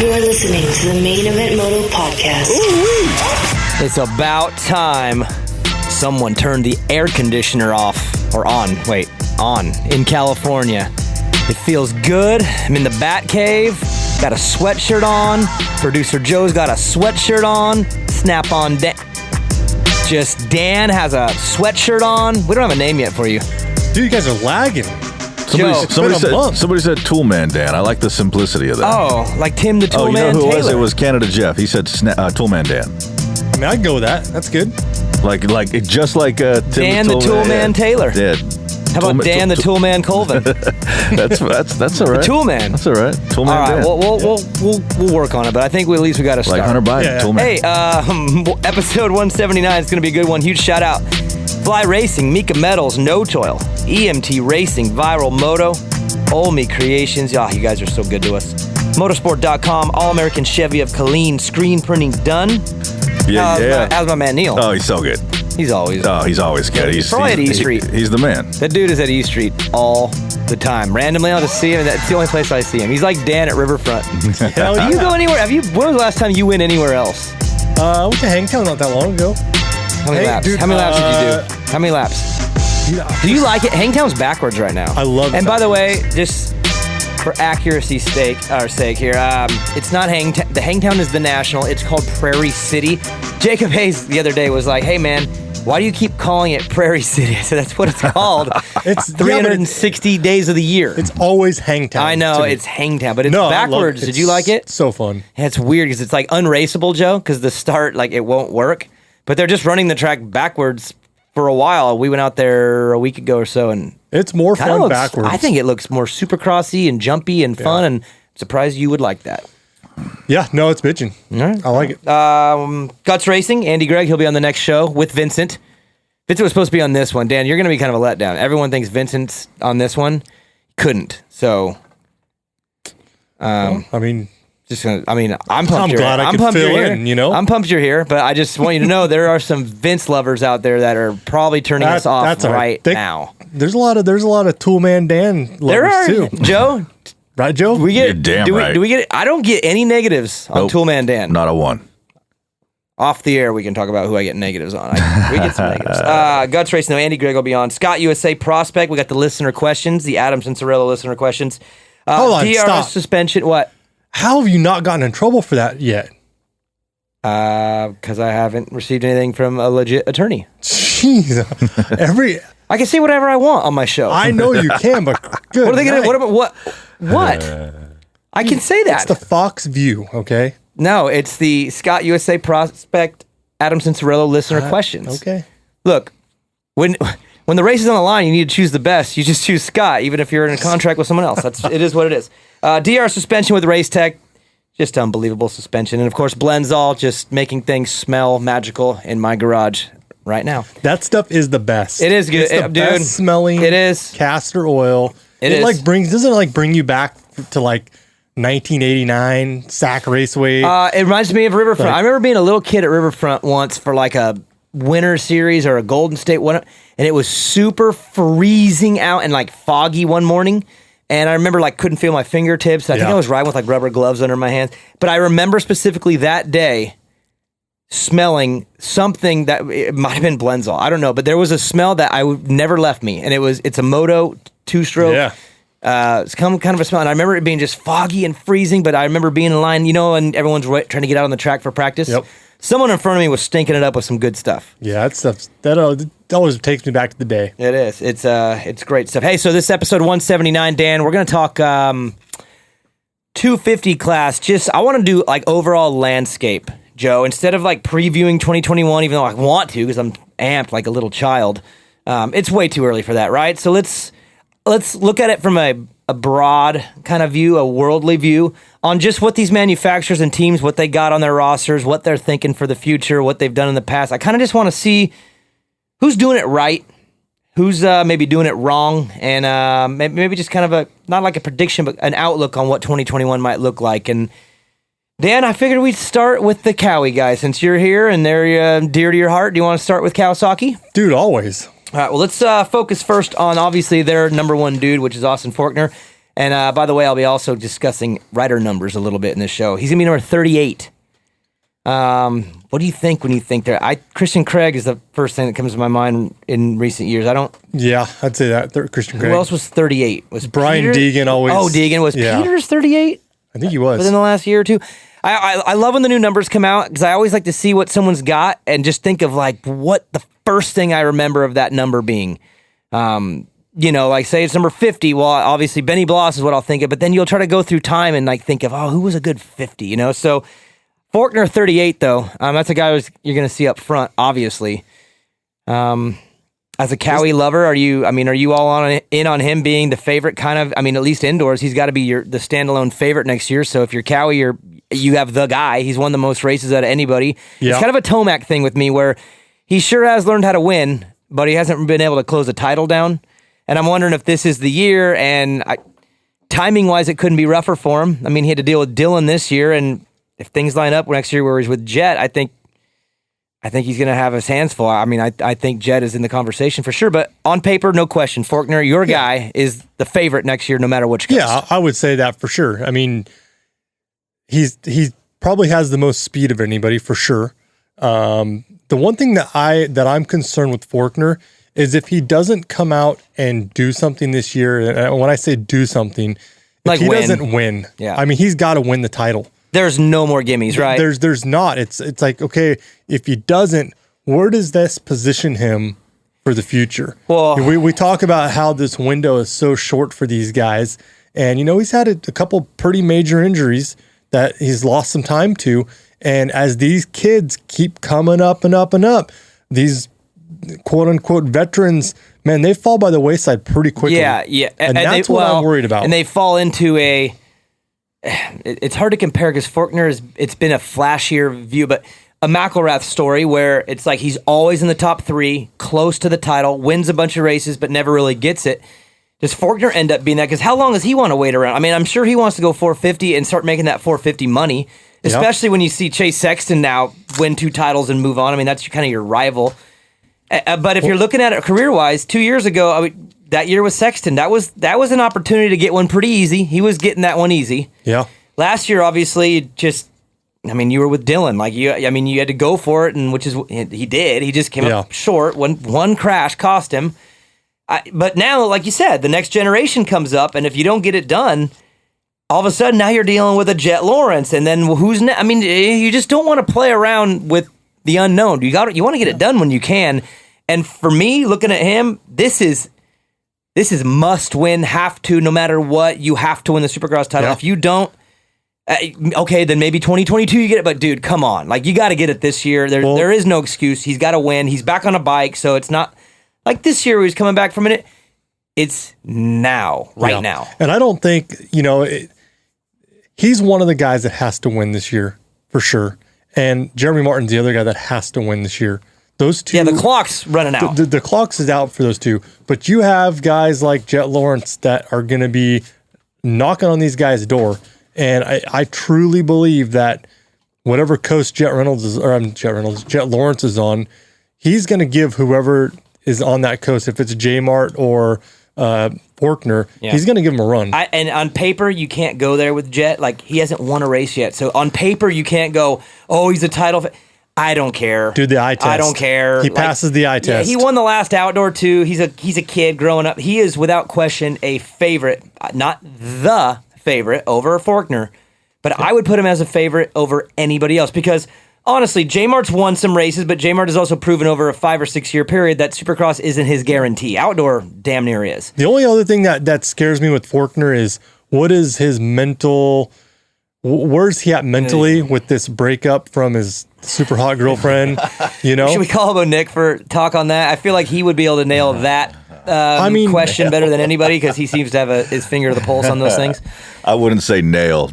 You're listening to the Main Event Moto podcast. It's about time someone turned the air conditioner off. Or on. Wait, on. In California. It feels good. I'm in the Bat Cave. Got a sweatshirt on. Producer Joe's got a sweatshirt on. Snap-on Dan. Just Dan has a sweatshirt on. We don't have a name yet for you. Dude, you guys are lagging. Somebody said Toolman Dan. I like the simplicity of that. Oh, like Tim the Toolman you know who Taylor. it was? It was Canada Jeff. He said Toolman Dan. I mean, I'd go with that. That's good. Just like Tim Dan the Toolman Taylor. Yeah. How about Dan the Toolman Colvin? That's all right. The Toolman. That's all right. Toolman all right, Dan. we'll work on it, but I think at least we got to start. Like Hunter Biden. Yeah. Toolman. Hey, episode 179 is going to be a good one. Huge shout out. Fly Racing, Mika Metals, No Toil, EMT Racing, Viral Moto, Olmi Creations. You guys are so good to us. Motorsport.com, All-American Chevy of Colleen, screen printing done. Yeah. How's my man Neil? Oh, he's so good. He's always good. He's probably at E Street. He's the man. That dude is at E Street all the time. Randomly, I'll just see him. That's the only place I see him. He's like Dan at Riverfront. Hell yeah. Do you go anywhere? When was the last time you went anywhere else? I went to Hangtown not that long ago. How many laps? Dude, How many laps did you do? How many laps? Do you like it? Hangtown's backwards right now. I love it. And by the way, just for accuracy's sake here, it's not Hangtown. The Hangtown is the national. It's called Prairie City. Jacob Hayes the other day was like, hey, man, why do you keep calling it Prairie City? I said, that's what it's called. It's 360 days of the year. It's always Hangtown. I know, it's Hangtown, but it's backwards. Did you like it? So fun. Yeah, it's weird because it's like unraceable, Joe, because the start, it won't work. But they're just running the track backwards for a while. We went out there a week ago or so, and it's more fun backwards. I think it looks more supercrossy and jumpy and fun, and I'm surprised you would like that. Yeah, no, it's bitching. All right. I like it. Guts Racing, Andy Gregg, he'll be on the next show with Vincent. Vincent was supposed to be on this one. Dan, you're going to be kind of a letdown. Everyone thinks Vincent's on this one. Couldn't. So, I'm pumped. I'm glad I could fill in, you know? I'm pumped you're here, but I just want you to know there are some Vince lovers out there that are probably turning us off right now. There's a lot of Toolman Dan lovers too. Joe, right, Joe? You're damn right. Do we get it? I don't get any negatives on Toolman Dan. Not a one. Off the air, we can talk about who I get negatives on. We get some negatives. Guts Racing, Andy Gregg will be on. Scott USA Prospect, we got the listener questions, the Adams and Cirillo listener questions. Hold on, DRS stop. suspension, what? How have you not gotten in trouble for that yet? Because I haven't received anything from a legit attorney. Jeez. I can say whatever I want on my show. I know you can, but good. What are they going to... What? I can say that. It's the Fox View, okay? No, it's the Scott USA Prospect Adams and Cirillo listener questions. Okay. Look, when the race is on the line, you need to choose the best. You just choose Scott, even if you're in a contract with someone else. It is what it is. DR suspension with Race Tech, just unbelievable suspension. And of course, Blenzall, just making things smell magical in my garage right now. That stuff is the best. It is good, It's the best smelling. It is castor oil. Doesn't it bring you back to 1989 Sac Raceway? It reminds me of Riverfront. I remember being a little kid at Riverfront once for a winter series or a Golden State one, and it was super freezing out and foggy one morning. And I remember couldn't feel my fingertips. I think I was riding with rubber gloves under my hands. But I remember specifically that day smelling something that it might have been Blenzall. I don't know, but there was a smell that never left me, and it's a Moto 2-stroke. Yeah. It's kind of a smell, and I remember it being just foggy and freezing. But I remember being in line, and everyone's trying to get out on the track for practice. Yep. Someone in front of me was stinking it up with some good stuff. Yeah, that always takes me back to the day. It is. It's great stuff. Hey, so this episode 179, Dan, we're going to talk 250 class. I want to do overall landscape, Joe. Instead of previewing 2021, even though I want to because I'm amped like a little child. It's way too early for that, right? So let's look at it from a broad kind of view, a worldly view on just what these manufacturers and teams, what they got on their rosters, what they're thinking for the future, what they've done in the past. I kind of just want to see who's doing it right, who's maybe doing it wrong, and maybe just kind of not like a prediction, but an outlook on what 2021 might look like. And Dan, I figured we'd start with the Cowie guys since you're here and they're dear to your heart. Do you want to start with Kawasaki? Dude, always. All right, well, let's focus first on, obviously, their number one dude, which is Austin Forkner. And by the way, I'll be also discussing rider numbers a little bit in this show. He's going to be number 38. What do you think when you think there? Christian Craig is the first thing that comes to my mind in recent years. Yeah, I'd say that. Christian Craig. Who else was 38? Was Brian Peter? Deegan always? Oh, Deegan. Was Peters 38? I think he was. Within the last year or two. I love when the new numbers come out because I always like to see what someone's got and just think of like what the first thing I remember of that number being. Like say it's number 50. Well, obviously Benny Bloss is what I'll think of, but then you'll try to go through time and like think of, who was a good 50, So Forkner 38 though. That's a guy you're going to see up front, obviously. As a Cowie lover, are you all in on him being the favorite kind of, at least indoors, he's got to be the standalone favorite next year. So if you're Cowie, you have the guy. He's won the most races out of anybody. Yeah. It's kind of a Tomac thing with me where he sure has learned how to win, but he hasn't been able to close a title down. And I'm wondering if this is the year, and timing-wise, it couldn't be rougher for him. He had to deal with Dylan this year, and if things line up next year where he's with Jett, I think he's going to have his hands full. I think Jett is in the conversation for sure, but on paper, no question. Forkner, your guy, is the favorite next year, no matter which coast. Yeah, I would say that for sure. He probably has the most speed of anybody for sure. The one thing that I'm concerned with Forkner is if he doesn't come out and do something this year. And when I say do something, if he doesn't win, he's got to win the title. There's no more gimmies, right? There's not. It's like, okay, if he doesn't, where does this position him for the future? Well, we talk about how this window is so short for these guys, and he's had a couple pretty major injuries that he's lost some time to, and as these kids keep coming up and up and up, these quote unquote veterans, man, they fall by the wayside pretty quickly. Yeah, and that's what I'm worried about. And they fall into it's hard to compare because Forkner it's been a flashier view, but a McElrath story where it's like he's always in the top 3, close to the title, wins a bunch of races, but never really gets it. Does Forkner end up being that? Because how long does he want to wait around? I'm sure he wants to go 450 and start making that 450 money, especially when you see Chase Sexton now win 2 titles and move on. That's kind of your rival. But if you're looking at it career-wise, 2 years ago, that year with Sexton, that was an opportunity to get one pretty easy. He was getting that one easy. Yeah. Last year, obviously, you were with Dylan. You had to go for it, and which is he did. He just came up short. One crash cost him. But now, like you said, the next generation comes up, and if you don't get it done, all of a sudden now you're dealing with a Jett Lawrence, and then who's next? You just don't want to play around with the unknown. You want to get it done when you can. And for me, looking at him, this is must win, have to, no matter what, you have to win the Supercross title. If you don't, okay, then maybe 2022 you get it, but dude, come on. You got to get it this year. There is no excuse. He's got to win. He's back on a bike, so it's not like this year where he's coming back from it. It's now, right now. And I don't think, he's one of the guys that has to win this year, for sure. And Jeremy Martin's the other guy that has to win this year. Those two. Yeah, the clock's running out. The clock is out for those two. But you have guys like Jett Lawrence that are going to be knocking on these guys' door. And I truly believe that whatever coast Jett Lawrence is on, he's going to give whoever is on that coast, if it's J-Mart or Forkner, he's going to give him a run. And on paper, you can't go there with Jett. He hasn't won a race yet. So on paper, you can't go, he's a title. I don't care. Do the eye test. I don't care. He passes the eye test. He won the last outdoor too. He's a kid growing up. He is without question a favorite, not the favorite over Forkner, but I would put him as a favorite over anybody else because honestly, J-Mart's won some races, but J-Mart has also proven over a 5 or 6 year period that Supercross isn't his guarantee. Outdoor damn near is. The only other thing that scares me with Forkner is what is his mental. Where's he at mentally with this breakup from his super hot girlfriend? Should we call him Nick for talk on that? I feel like he would be able to nail that question better than anybody because he seems to have his finger to the pulse on those things. I wouldn't say nail.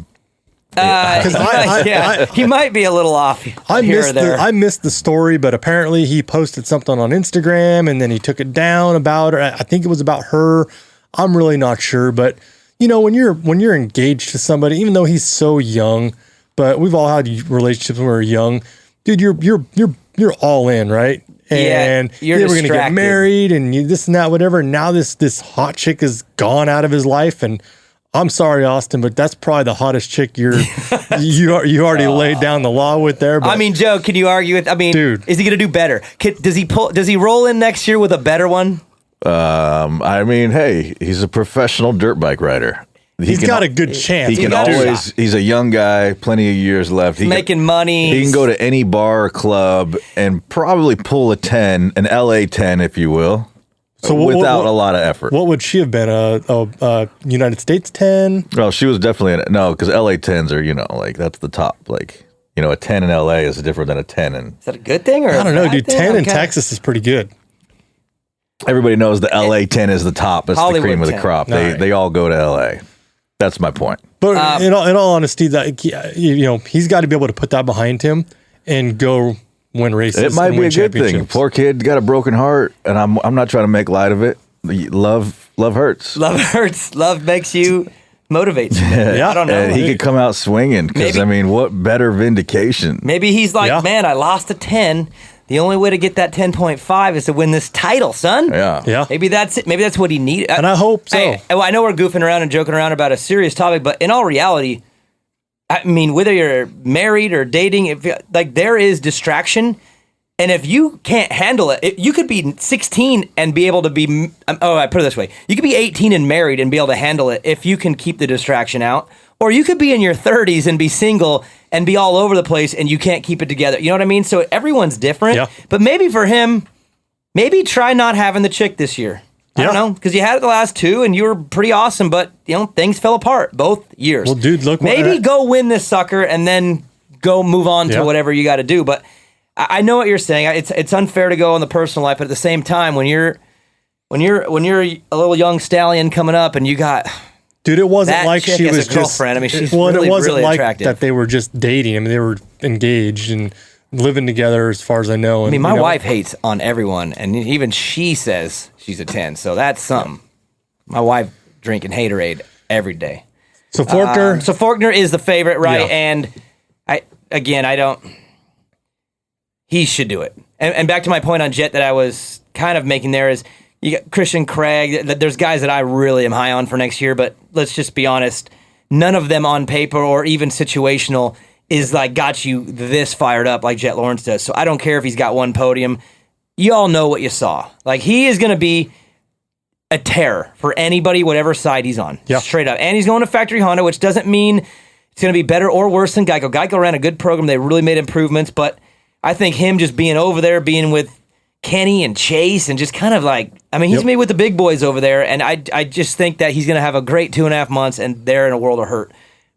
He might be a little off I missed the story, but apparently he posted something on Instagram and then he took it down about her. I think it was about her. I'm really not sure, but when you're engaged to somebody, even though he's so young, but we've all had relationships when we were young, dude, you're all in, right? And you're we're going to get married and this and that, whatever. And now this hot chick is gone out of his life. And I'm sorry, Austin, but that's probably the hottest chick you already laid down the law with there. But I mean, Joe, can you argue with? I mean, dude, is he going to do better? Does he roll in next year with a better one? I mean, hey, he's a professional dirt bike rider. He's got a good chance. He can always. He's a young guy, plenty of years left. He's making money. He can go to any bar or club and probably pull a 10, an LA 10, if you will. So without a lot of effort. What would she have been? A United States 10? Well, she was definitely no, because LA 10s are like that's the top. Like a 10 in LA is different than a 10 in. Is that a good thing or I don't know, dude? Thing? 10 in Texas is pretty good. Everybody knows the LA 10 is the top. It's Hollywood the cream of 10. the crop. They all go to LA. That's my point. But in all honesty, that he's got to be able to put that behind him and go win races. It might be a good thing. Poor kid got a broken heart, and I'm not trying to make light of it. Love hurts. Love hurts. Love makes you motivates you. Yeah, I don't know. And he could come out swinging because what better vindication? Maybe he's like, man, I lost a 10. The only way to get that 10.5 is to win this title, son. Yeah. Maybe that's it. Maybe that's what he needed. And I hope so. Hey, I know we're goofing around and joking around about a serious topic, but in all reality, I mean, whether you're married or dating, there is distraction. And if you can't handle it, you could be 16 and be able to be, I put it this way. You could be 18 and married and be able to handle it if you can keep the distraction out. Or you could be in your 30s and be single and be all over the place and you can't keep it together. You know what I mean? So everyone's different. Yeah. But maybe for him, maybe try not having the chick this year. I don't know, because you had it the last two and you were pretty awesome, but things fell apart both years. Well, dude, look. Maybe go win this sucker and then go move on to whatever you got to do. But I know what you're saying. It's unfair to go on the personal life, but at the same time, when you're a little young stallion coming up and you got. Dude, it wasn't that like she was a girlfriend. I mean, she's it wasn't really like attractive. that they were just dating. I mean, they were engaged and living together, as far as I know. And, I mean, my wife hates on everyone, and even she says she's a 10. So that's something. My wife drinking haterade every day. So Faulkner. So Faulkner is the favorite, right? Yeah. And he should do it. And back to my point on Jett that I was kind of making there is. You got Christian Craig. There's guys that I really am high on for next year, but let's just be honest. None of them on paper or even situational is got you this fired up like Jett Lawrence does. So I don't care if he's got one podium. You all know what you saw. He is going to be a terror for anybody, whatever side he's on. Yeah. Straight up. And he's going to factory Honda, which doesn't mean it's going to be better or worse than Geico. Geico ran a good program. They really made improvements, but I think him just being over there, being with Kenny and Chase and just kind of he's made with the big boys over there, and I just think that he's going to have a great 2.5 months, and they're in a world of hurt.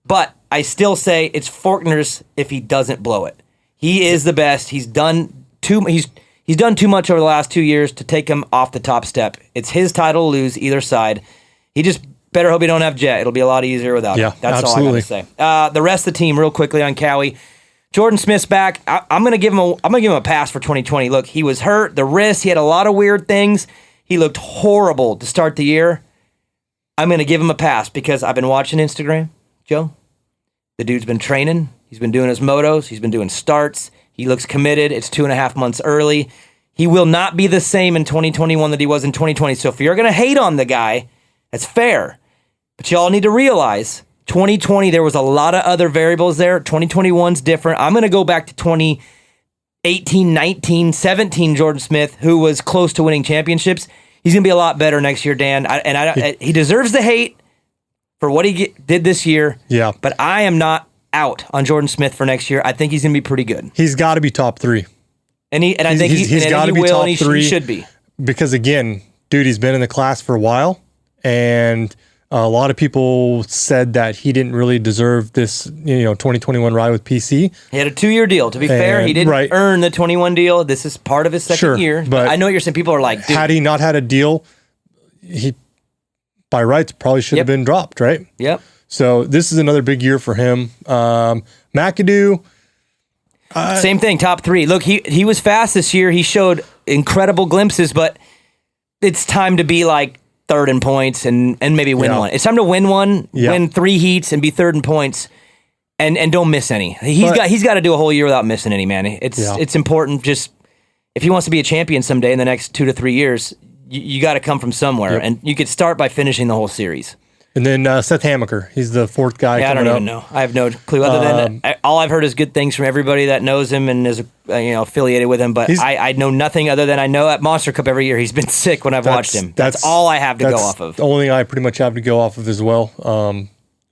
But I still say it's Faulkner's if he doesn't blow it. He is the best. He's done too much over the last 2 years to take him off the top step. It's his title to lose either side. He just better hope he don't have Jett. It'll be a lot easier without him. That's absolutely. all I got to say. The rest of the team, real quickly on Cowie. Jordan Smith's back. I'm gonna give him a pass for 2020. Look, he was hurt, the wrist. He had a lot of weird things. He looked horrible to start the year. I'm gonna give him a pass because I've been watching Instagram, Joe. The dude's been training. He's been doing his motos. He's been doing starts. He looks committed. It's 2.5 months early. He will not be the same in 2021 that he was in 2020. So if you're gonna hate on the guy, that's fair. But y'all need to realize. 2020, there was a lot of other variables there. 2021's different. I'm going to go back to 2018, 19, 17 Jordan Smith, who was close to winning championships. He's going to be a lot better next year, Dan. He deserves the hate for what he did this year. Yeah. But I am not out on Jordan Smith for next year. I think he's going to be pretty good. He's got to be top 3. I think he's got to be top 3. He should be. Because, again, dude, he's been in the class for a while, and a lot of people said that he didn't really deserve this, 2021 ride with PC. He had a 2-year deal. To be fair, he didn't earn the 21 deal. This is part of his second year. But I know what you're saying. People are like, dude. Had he not had a deal, he, by rights, probably should have been dropped, right? Yep. So this is another big year for him. McAdoo. Same thing, top 3. Look, he was fast this year. He showed incredible glimpses, but it's time to be third in points and maybe win one. It's time to win one, win 3 heats and be third in points and don't miss any. He's got to do a whole year without missing any, man. It's important. Just if he wants to be a champion someday in the next 2 to 3 years, you got to come from somewhere, and you could start by finishing the whole series. And then Seth Hamaker, he's the fourth guy. Yeah, I don't even know. I have no clue. Other than all I've heard is good things from everybody that knows him and is affiliated with him. But I know nothing other than I know at Monster Cup every year he's been sick when I've watched him. That's all I have to go off of. The only thing I pretty much have to go off of as well.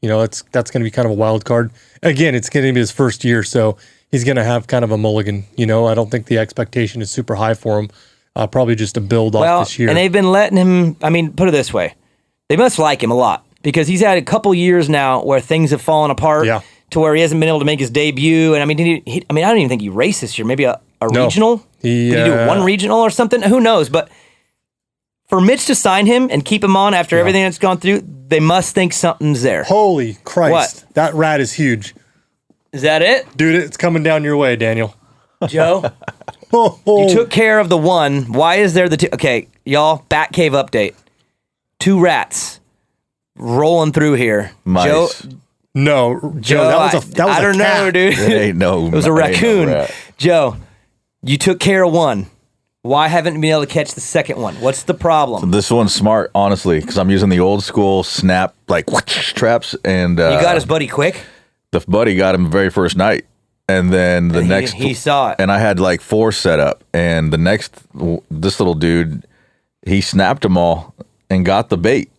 That's going to be kind of a wild card. Again, it's going to be his first year, so he's going to have kind of a mulligan. I don't think the expectation is super high for him. Probably just a build off this year. And they've been letting him. I mean, put it this way, they must like him a lot. Because he's had a couple years now where things have fallen apart to where he hasn't been able to make his debut. And I mean, I don't even think he raced this year. Maybe a regional? Did he do one regional or something? Who knows? But for Mitch to sign him and keep him on after everything that's gone through, they must think something's there. Holy Christ. What? That rat is huge. Is that it? Dude, it's coming down your way, Daniel. Joe, you took care of the one. Why is there the two? Okay, y'all, Batcave update. 2 rats. Rolling through here. Mice. Joe, that was a I don't know, dude. It ain't no. It was a raccoon. No rat. Joe, you took care of one. Why haven't you been able to catch the second one? What's the problem? So this one's smart, honestly, because I'm using the old school snap traps, and you got his buddy quick. The buddy got him the very first night, and then he saw it, and I had like 4 set up, and this little dude, he snapped them all and got the bait.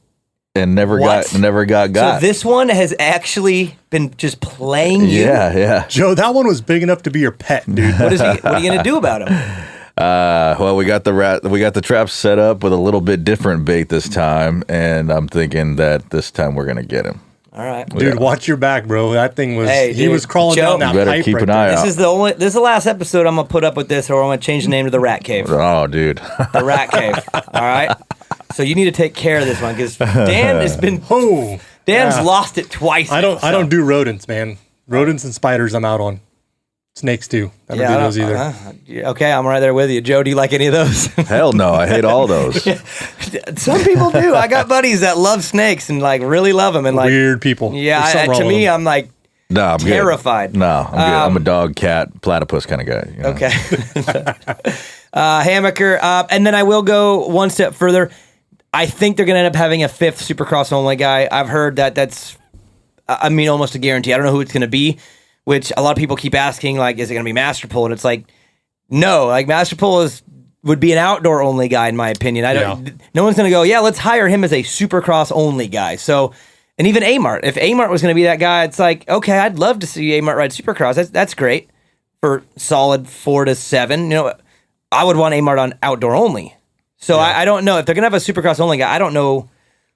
And never got. So this one has actually been just playing you. Yeah. Joe, that one was big enough to be your pet, dude. What are you gonna do about him? Well, we got the traps set up with a little bit different bait this time, and I'm thinking that this time we're gonna get him. All right, dude. Watch your back, bro. That thing was. He was crawling down that pipe. You better keep an eye out. This is the last episode I'm gonna put up with this, or I'm gonna change the name to the Rat Cave. Oh, dude. The Rat Cave. All right. So you need to take care of this one because Dan has been. Dan's lost it twice. I don't do rodents, man. Rodents and spiders, I'm out on. Snakes too. I don't do those either. Okay, I'm right there with you. Joe, do you like any of those? Hell no, I hate all those. Some people do. I got buddies that love snakes and like really love them and like weird people. Yeah, to me, I'm like I'm terrified. Good. No, I'm good. I'm a dog, cat, platypus kind of guy. Okay. Hamaker, and then I will go one step further. I think they're going to end up having a 5th Supercross only guy. I've heard that's almost a guarantee. I don't know who it's going to be, which a lot of people keep asking, like, is it going to be Masterpool? And it's like, no, like Masterpool would be an outdoor only guy, in my opinion. No one's going to go, let's hire him as a Supercross only guy. So, and even Amart, if Amart was going to be that guy, it's like, okay, I'd love to see Amart ride Supercross. That's great for solid 4 to 7. I would want Amart on outdoor only. So I don't know if they're going to have a Supercross only guy. I don't know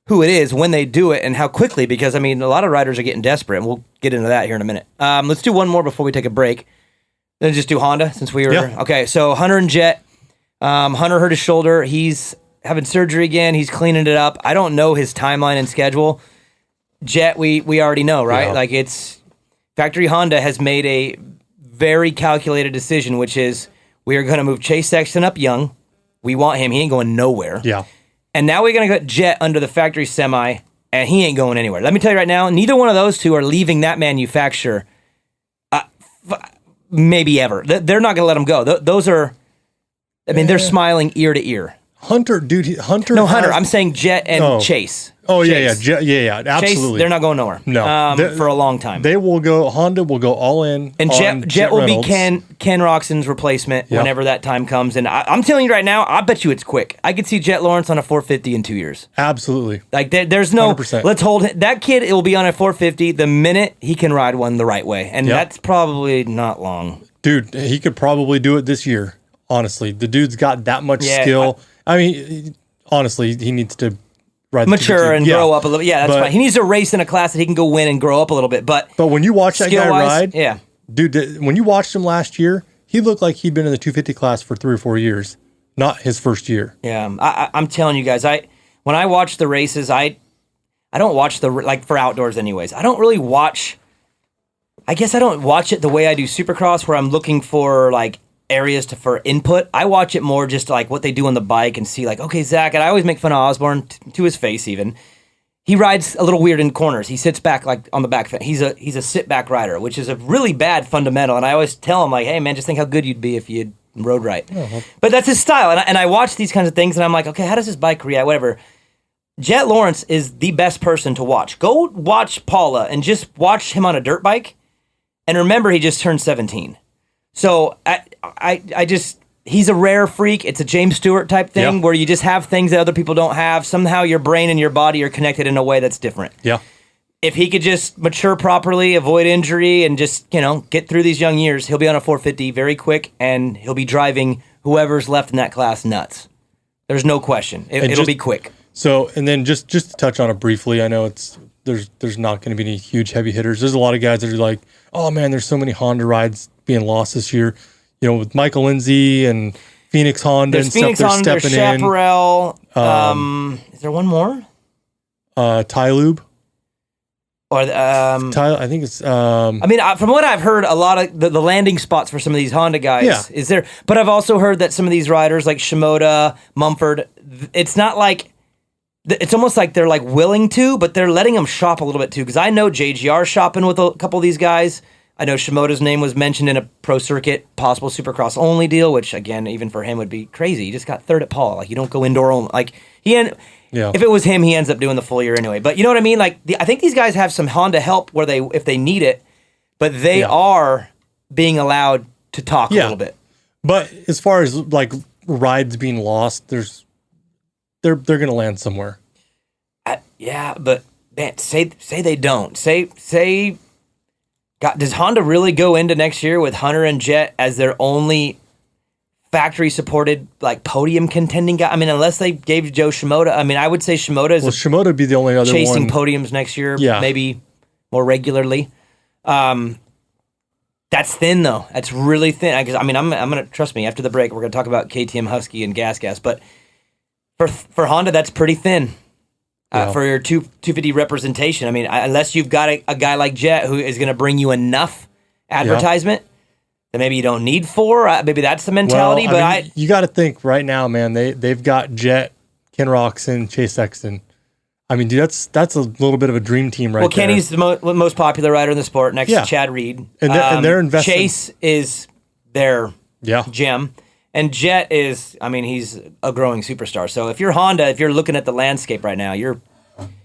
who it is, when they do it, and how quickly, because, I mean, a lot of riders are getting desperate, and we'll get into that here in a minute. Let's do one more before we take a break. Then just do Honda, since we were... Yeah. Okay, so Hunter and Jett. Hunter hurt his shoulder. He's having surgery again. He's cleaning it up. I don't know his timeline and schedule. Jett, we already know, right? Yeah. Like, it's... Factory Honda has made a very calculated decision, which is we are going to move Chase Sexton up young. We want him. He ain't going nowhere. Yeah. And now we're going to get Jett under the factory semi, and he ain't going anywhere. Let me tell you right now, neither one of those two are leaving that manufacturer maybe ever. They're not going to let him go. Those are, they're smiling ear to ear. Hunter, dude. Hunter. I'm saying Jett and Chase. Oh, Chase. Yeah, absolutely. Chase, they're not going nowhere. No. For a long time. Honda will go all in. And Jett will be Ken Roxon's replacement whenever that time comes. And I'm telling you right now, I bet you it's quick. I could see Jett Lawrence on a 450 in 2 years. Absolutely. Like, there's no, 100%. Let's hold him. That kid, it will be on a 450 the minute he can ride one the right way. And that's probably not long. Dude, he could probably do it this year, honestly. The dude's got that much skill. Honestly, he needs to mature and grow up a little. Yeah, that's fine. He needs to race in a class that he can go win and grow up a little bit. But when you watch that guy ride, dude, when you watched him last year, he looked like he'd been in the 250 class for 3 or 4 years, not his first year. Yeah, I'm telling you guys, when I watch the races, I don't watch for outdoors anyways. I don't really watch. I guess I don't watch it the way I do Supercross, where I'm looking for like areas for input. I watch it more just like what they do on the bike and see like, okay, Zach, and I always make fun of Osborne to his face even. He rides a little weird in corners. He sits back like on the back. He's a sit back rider, which is a really bad fundamental. And I always tell him like, hey man, just think how good you'd be if you'd rode right. Uh-huh. But that's his style. And I watch these kinds of things and I'm like, okay, how does this bike react? Whatever. Jett Lawrence is the best person to watch. Go watch Paula and just watch him on a dirt bike. And remember, he just turned 17. So I just, he's a rare freak. It's a James Stewart type thing where you just have things that other people don't have. Somehow your brain and your body are connected in a way that's different. Yeah. If he could just mature properly, avoid injury, and just, get through these young years, he'll be on a 450 very quick, and he'll be driving whoever's left in that class nuts. There's no question. It'll be quick. So, and then just to touch on it briefly, I know there's not going to be any huge heavy hitters. There's a lot of guys that are like, oh man, there's so many Honda rides being lost this year. With Michael Lindsay and Phoenix Honda and Phoenix stuff, Honda, they're stepping Chaparral, is there one more? Ty Lube. Or I think it's. From what I've heard, a lot of the landing spots for some of these Honda guys is there. But I've also heard that some of these riders, like Shimoda, Mumford, it's not like it's almost like they're like willing to, but they're letting them shop a little bit too. Because I know JGR shopping with a couple of these guys. I know Shimoda's name was mentioned in a pro circuit possible Supercross only deal, which again, even for him would be crazy. He just got third at Paul. Like you don't go indoor only. Like if it was him, he ends up doing the full year anyway. But you know what I mean? Like I think these guys have some Honda help where if they need it, but they are being allowed to talk a little bit. But as far as like rides being lost, they're going to land somewhere. But man, say they don't. Say. God, does Honda really go into next year with Hunter and Jett as their only factory-supported like podium contending guy? I mean, unless they gave Joe Shimoda. I mean, I would say Shimoda is Shimoda would be the only other chasing one. podiums next year, maybe more regularly. That's thin though. That's really thin. I'm gonna trust me. After the break, we're gonna talk about KTM Husky and Gas. But for Honda, that's pretty thin. For your 250 representation. I mean, unless you've got a guy like Jett who is going to bring you enough advertisement, then maybe you don't need 4. Maybe that's the mentality. You got to think right now, man. They've got Jett, Ken Roxon, Chase Sexton. I mean, dude, that's a little bit of a dream team right there. Well, Kenny's the most popular rider in the sport next to Chad Reed. And they're investing. Chase is their gem. And Jett is, he's a growing superstar. So if you're Honda, if you're looking at the landscape right now, you're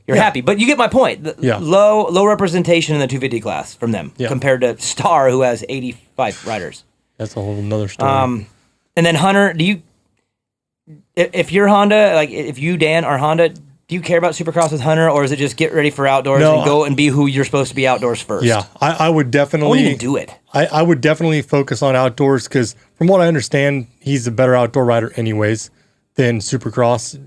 happy. But you get my point. Low representation in the 250 class from them compared to Star, who has 85 riders. That's a whole nother story. And then Hunter, if you're Honda, like if you, Dan, are Honda, do you care about Supercross with Hunter, or is it just get ready for outdoors and go and be who you're supposed to be outdoors first? Yeah, I would definitely. I wouldn't even do it. I would definitely focus on outdoors because, from what I understand, he's a better outdoor rider, anyways, than Supercross.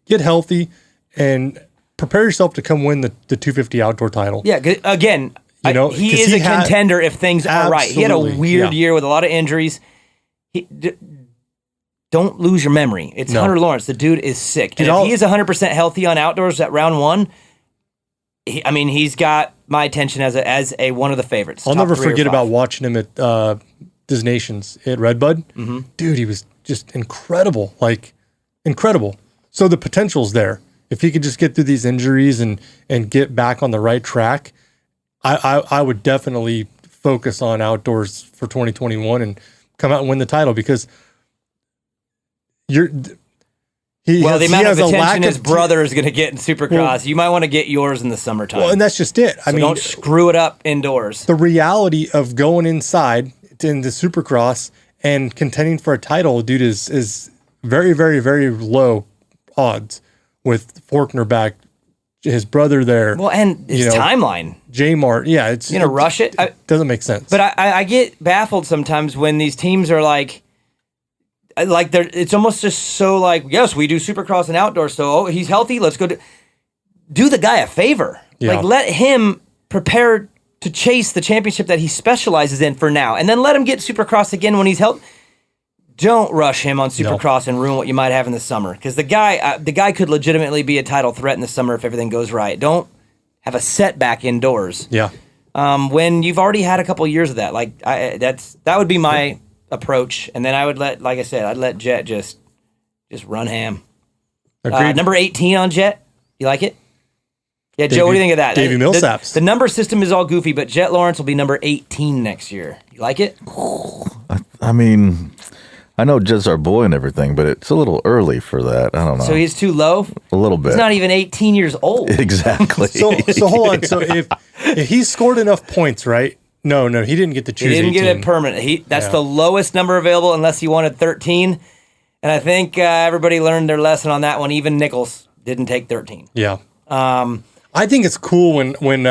Get healthy and prepare yourself to come win the 250 outdoor title. Yeah, again, he is a contender if things are right. He had a weird year with a lot of injuries. Don't lose your memory. It's Hunter Lawrence. The dude is sick. And if he is 100% healthy on outdoors at round 1, he's got my attention as a one of the favorites. I'll never forget about watching him at Dis Nations at Redbud. Mm-hmm. Dude, he was just incredible. Like, incredible. So the potential's there. If he could just get through these injuries and get back on the right track, I would definitely focus on outdoors for 2021 and come out and win the title because the amount of attention his brother is going to get in Supercross, you might want to get yours in the summertime. Well, and that's just it. Don't screw it up indoors. The reality of going inside into Supercross and contending for a title, dude, is very, very, very low odds with Faulkner back, his brother there. Well, and his timeline. J-Mart, it's going to rush it. Doesn't make sense. But I get baffled sometimes when these teams are like it's almost just so like, yes, we do Supercross and outdoors, so he's healthy, let's go do the guy a favor. Yeah. Like, let him prepare to chase the championship that he specializes in for now, and then let him get Supercross again when he's healthy. Don't rush him on Supercross and ruin what you might have in the summer, because the guy could legitimately be a title threat in the summer if everything goes right. Don't have a setback indoors. Yeah. When you've already had a couple years of that, that would be my approach, and then I would let Jett just run ham. Number 18 on Jett, you like it? Yeah, Joe, what do you think of that? Davey Millsaps. The number system is all goofy, but Jett Lawrence will be number 18 next year. You like it? I know Jett's our boy and everything, but it's a little early for that. I don't know. So he's too low? A little bit. He's not even 18 years old. Exactly. So hold on. So if he scored enough points, right? No, he didn't get to choose. He didn't 18. get it permanent. That's the lowest number available unless he wanted 13. And I think everybody learned their lesson on that one. Even Nichols didn't take 13. Yeah. I think it's cool when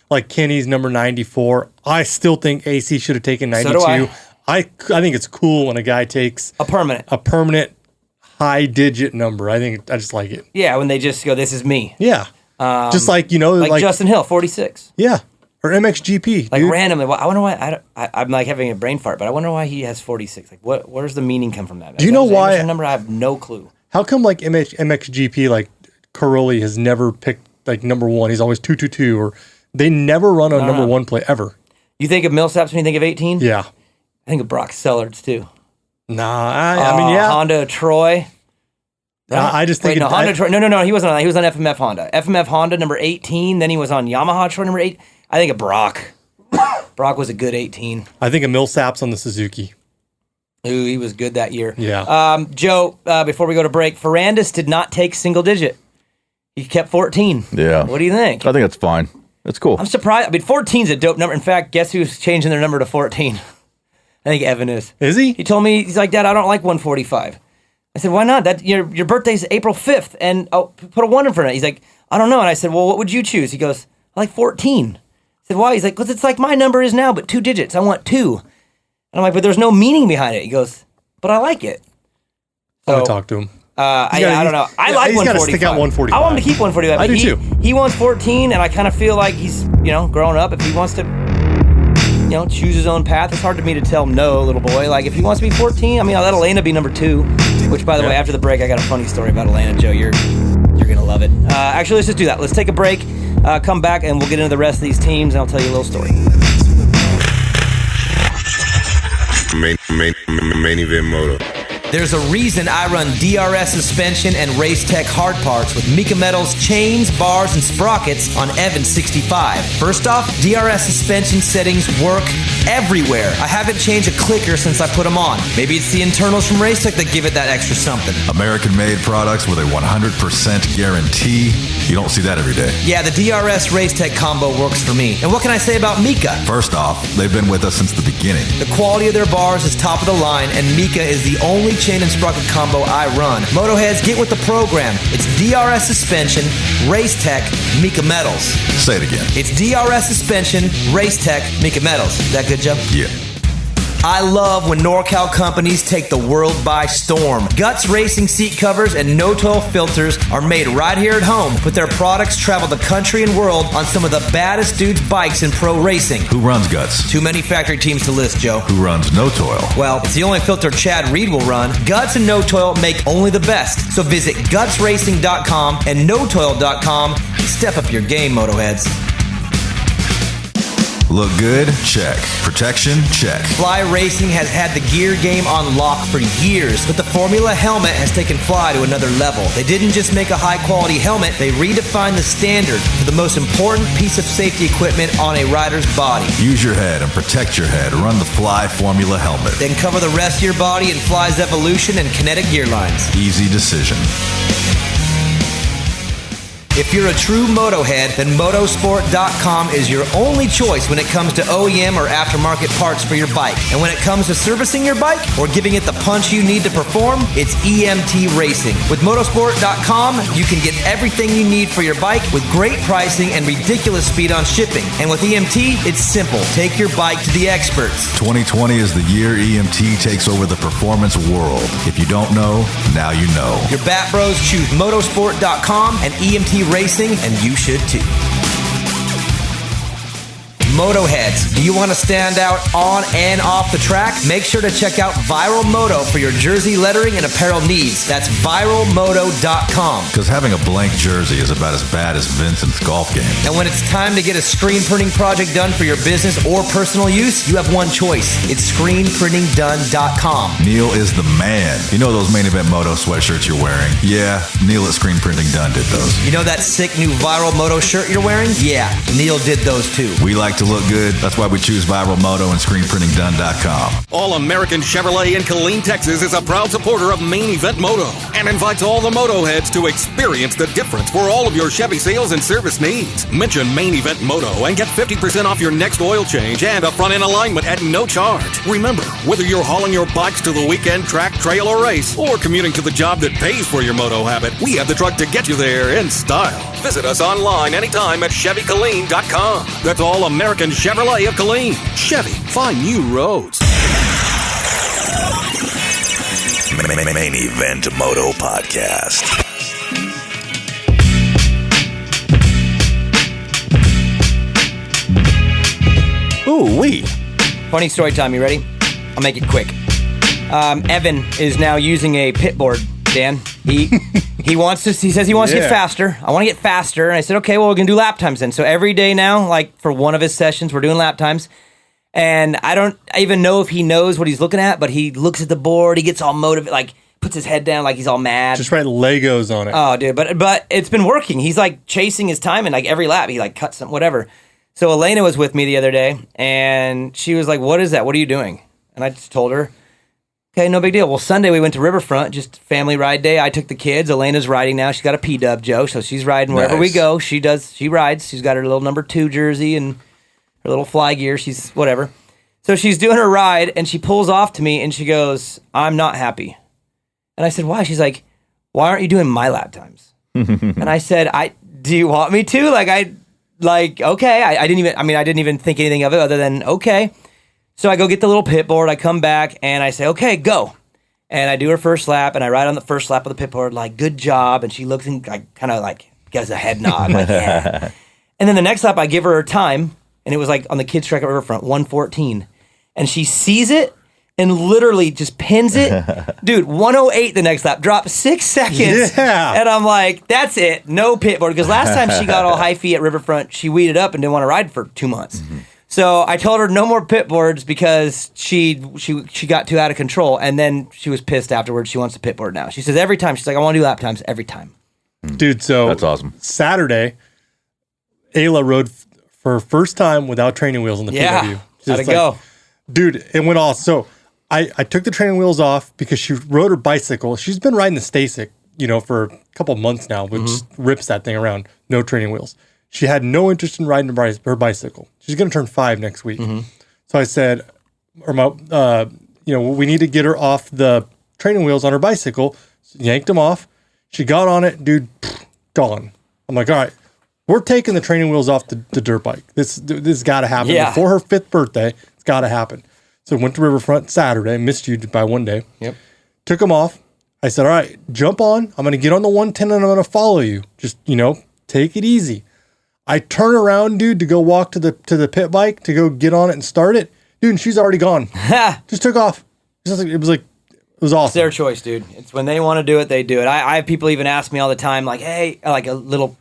like Kenny's number 94. I still think AC should have taken 92. So do I think it's cool when a guy takes a permanent high digit number. I just like it. Yeah, when they just go, this is me. Yeah. Just like, like Justin Hill, 46. Yeah. Or MXGP. Like randomly. I wonder why. I'm like having a brain fart, but I wonder why he has 46. Like, where's the meaning come from that? Do you know why? Number? I have no clue. How come like MXGP, like Caroli has never picked like number one? He's always 222, or they never run a number one play ever. You think of Millsaps when you think of 18? Yeah. I think of Brock Sellards too. Nah, I mean, yeah. Honda Troy. I just think Honda Troy. No. He wasn't on that. He was on FMF Honda. FMF Honda number 18. Then he was on Yamaha Troy number 8. I think of Brock. Brock was a good 18. I think of Millsaps on the Suzuki. Ooh, he was good that year. Yeah. Joe, before we go to break, Ferrandis did not take single digit. He kept 14. Yeah. What do you think? I think it's fine. It's cool. I'm surprised. I mean, 14's a dope number. In fact, guess who's changing their number to 14? I think Evan is. Is he? He told me, he's like, Dad, I don't like 145. I said, why not? That your birthday's April 5th, and put a 1 in front of it. He's like, I don't know. And I said, well, what would you choose? He goes, I like 14. I said, why? He's like, because it's like my number is now, but 2 digits. I want 2. And I'm like, but there's no meaning behind it. He goes, but I like it. So, I'm going to talk to him. I don't know. I like 145. He's got to stick out 145. I want him to keep 145. I do too. He wants 14, and I kind of feel like he's, growing up. If he wants to, choose his own path, it's hard to me to tell no, little boy. Like, if he wants to be 14, I mean, I'll let Elena be number 2, which, by the way, after the break, I got a funny story about Elena, Joe. You're going to love it. Actually, let's just do that. Let's take a break, come back, and we'll get into the rest of these teams, and I'll tell you a little story. Main event moto. There's a reason I run DRS suspension and Race Tech hard parts with Mika Metals chains, bars, and sprockets on Evans 65. First off, DRS suspension settings work everywhere. I haven't changed a clicker since I put them on. Maybe it's the internals from Race Tech that give it that extra something. American-made products with a 100% guarantee. You don't see that every day. Yeah, the DRS Race Tech combo works for me. And what can I say about Mika? First off, they've been with us since the beginning. The quality of their bars is top of the line, and Mika is the only chain and sprocket combo I run. Motoheads, get with the program. It's DRS suspension, Race Tech, Mika Metals. Say it again. It's DRS suspension, Race Tech, Mika Metals. Is that good, Joe? Yeah. I love when NorCal companies take the world by storm. Guts Racing seat covers and no-toil filters are made right here at home, but their products travel the country and world on some of the baddest dudes' bikes in pro racing. Who runs Guts? Too many factory teams to list, Joe. Who runs No Toil? Well, it's the only filter Chad Reed will run. Guts and No Toil make only the best. So visit gutsracing.com and notoil.com and step up your game, Motoheads. Look good? Check. Protection? Check. Fly Racing has had the gear game on lock for years, but the Formula helmet has taken Fly to another level. They didn't just make a high-quality helmet, they redefined the standard for the most important piece of safety equipment on a rider's body. Use your head and protect your head. Run the Fly Formula helmet. Then cover the rest of your body in Fly's Evolution and Kinetic gear lines. Easy decision. If you're a true Motohead, then motosport.com is your only choice when it comes to OEM or aftermarket parts for your bike. And when it comes to servicing your bike or giving it the punch you need to perform, it's EMT Racing. With motosport.com, you can get everything you need for your bike with great pricing and ridiculous speed on shipping. And with EMT, it's simple. Take your bike to the experts. 2020 is the year EMT takes over the performance world. If you don't know, now you know. Your Bat Bros choose motosport.com and EMT Racing, and you should too. Motoheads, do you want to stand out on and off the track? Make sure to check out Viral Moto for your jersey lettering and apparel needs. That's viralmoto.com. Because having a blank jersey is about as bad as Vincent's golf game. And when it's time to get a screen printing project done for your business or personal use, you have one choice. It's screenprintingdone.com. Neil is the man. You know those Main Event Moto sweatshirts you're wearing? Yeah, Neil at Screen Printing Done did those. You know that sick new Viral Moto shirt you're wearing? Yeah, Neil did those too. We like to look good. That's why we choose Viral Moto and ScreenPrintingDone.com. All American Chevrolet in Killeen, Texas is a proud supporter of Main Event Moto and invites all the Moto heads to experience the difference for all of your Chevy sales and service needs. Mention Main Event Moto and get 50% off your next oil change and a front end alignment at no charge. Remember, whether you're hauling your bikes to the weekend track, trail, or race, or commuting to the job that pays for your moto habit, we have the truck to get you there in style. Visit us online anytime at ChevyKilleen.com. That's All American Chevrolet of Killeen. Chevy, find new roads. Main Event Moto Podcast. Ooh-wee. Funny story time. You ready? I'll make it quick. Evan is now using a pit board, Dan. He says he wants to get faster. I want to get faster. And I said, okay, well, we're going to do lap times then. So every day now, like for one of his sessions, we're doing lap times. And I don't even know if he knows what he's looking at, but he looks at the board. He gets all motivated, like puts his head down like he's all mad. Just write Legos on it. Oh, dude. But it's been working. He's like chasing his time, and like every lap, he like cuts some, whatever. So Elena was with me the other day, and she was like, what is that? What are you doing? And I just told her, okay, no big deal. Well, Sunday we went to Riverfront, just family ride day. I took the kids. Elena's riding now. She's got a P-dub, Joe, so she's riding wherever we go. She rides. She's got her little number 2 jersey and her little fly gear. She's whatever. So she's doing her ride, and she pulls off to me, and she goes, I'm not happy. And I said, why? She's like, why aren't you doing my lap times? And I said, do you want me to? Okay. I didn't even think anything of it other than, okay. So I go get the little pit board. I come back, and I say, okay, go. And I do her first lap, and I ride on the first lap of the pit board, like, good job. And she looks and kind of like gives a head nod, like, yeah. And then the next lap, I give her time, and it was like on the kids' track at Riverfront, 1:14. And she sees it and literally just pins it. Dude, 1:08 the next lap, dropped 6 seconds. Yeah. And I'm like, that's it, no pit board. Because last time she got all hyphy at Riverfront, she weeded up and didn't want to ride for 2 months. Mm-hmm. So I told her no more pit boards because she got too out of control. And then she was pissed afterwards. She wants a pit board now. She says every time, she's like, I want to do lap times every time. Dude, so that's awesome. Saturday, Ayla rode for her first time without training wheels on the PW. How'd it go? Dude, it went off. So I took the training wheels off because she rode her bicycle. She's been riding the Stasic, for a couple months now, which rips that thing around. No training wheels. She had no interest in riding her bicycle. She's going to turn 5 next week. Mm-hmm. So I said, we need to get her off the training wheels on her bicycle. So yanked them off. She got on it, dude, gone. I'm like, all right, we're taking the training wheels off the dirt bike. This got to happen. Yeah. Before her 5th birthday, it's got to happen. So went to Riverfront Saturday, missed you by one day. Yep. Took them off. I said, all right, jump on. I'm going to get on the 110 and I'm going to follow you. Just, take it easy. I turn around, dude, to go walk to the pit bike to go get on it and start it. Dude, and she's already gone. Just took off. It was awesome. It's their choice, dude. It's when they want to do it, they do it. I have people even ask me all the time, like, hey, like a little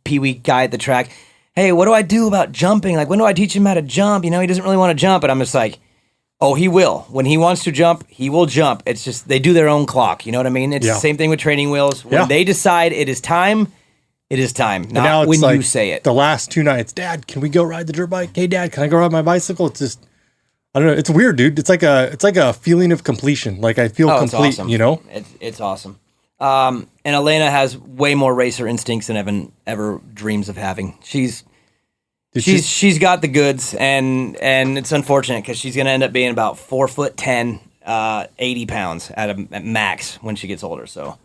peewee guy at the track, hey, what do I do about jumping? Like, when do I teach him how to jump? He doesn't really want to jump. And I'm just like, oh, he will. When he wants to jump, he will jump. It's just, they do their own clock. You know what I mean? It's the same thing with training wheels. When they decide it is time, it is time. Not now it's when like you say it. The last 2 nights, Dad, can we go ride the dirt bike? Hey, Dad, can I go ride my bicycle? It's just, I don't know. It's weird, dude. It's like a feeling of completion. Like I feel complete, it's awesome. It's awesome. And Elena has way more racer instincts than Evan ever dreams of having. She's got the goods, and it's unfortunate because she's going to end up being about 4'10", 80 pounds at max when she gets older. So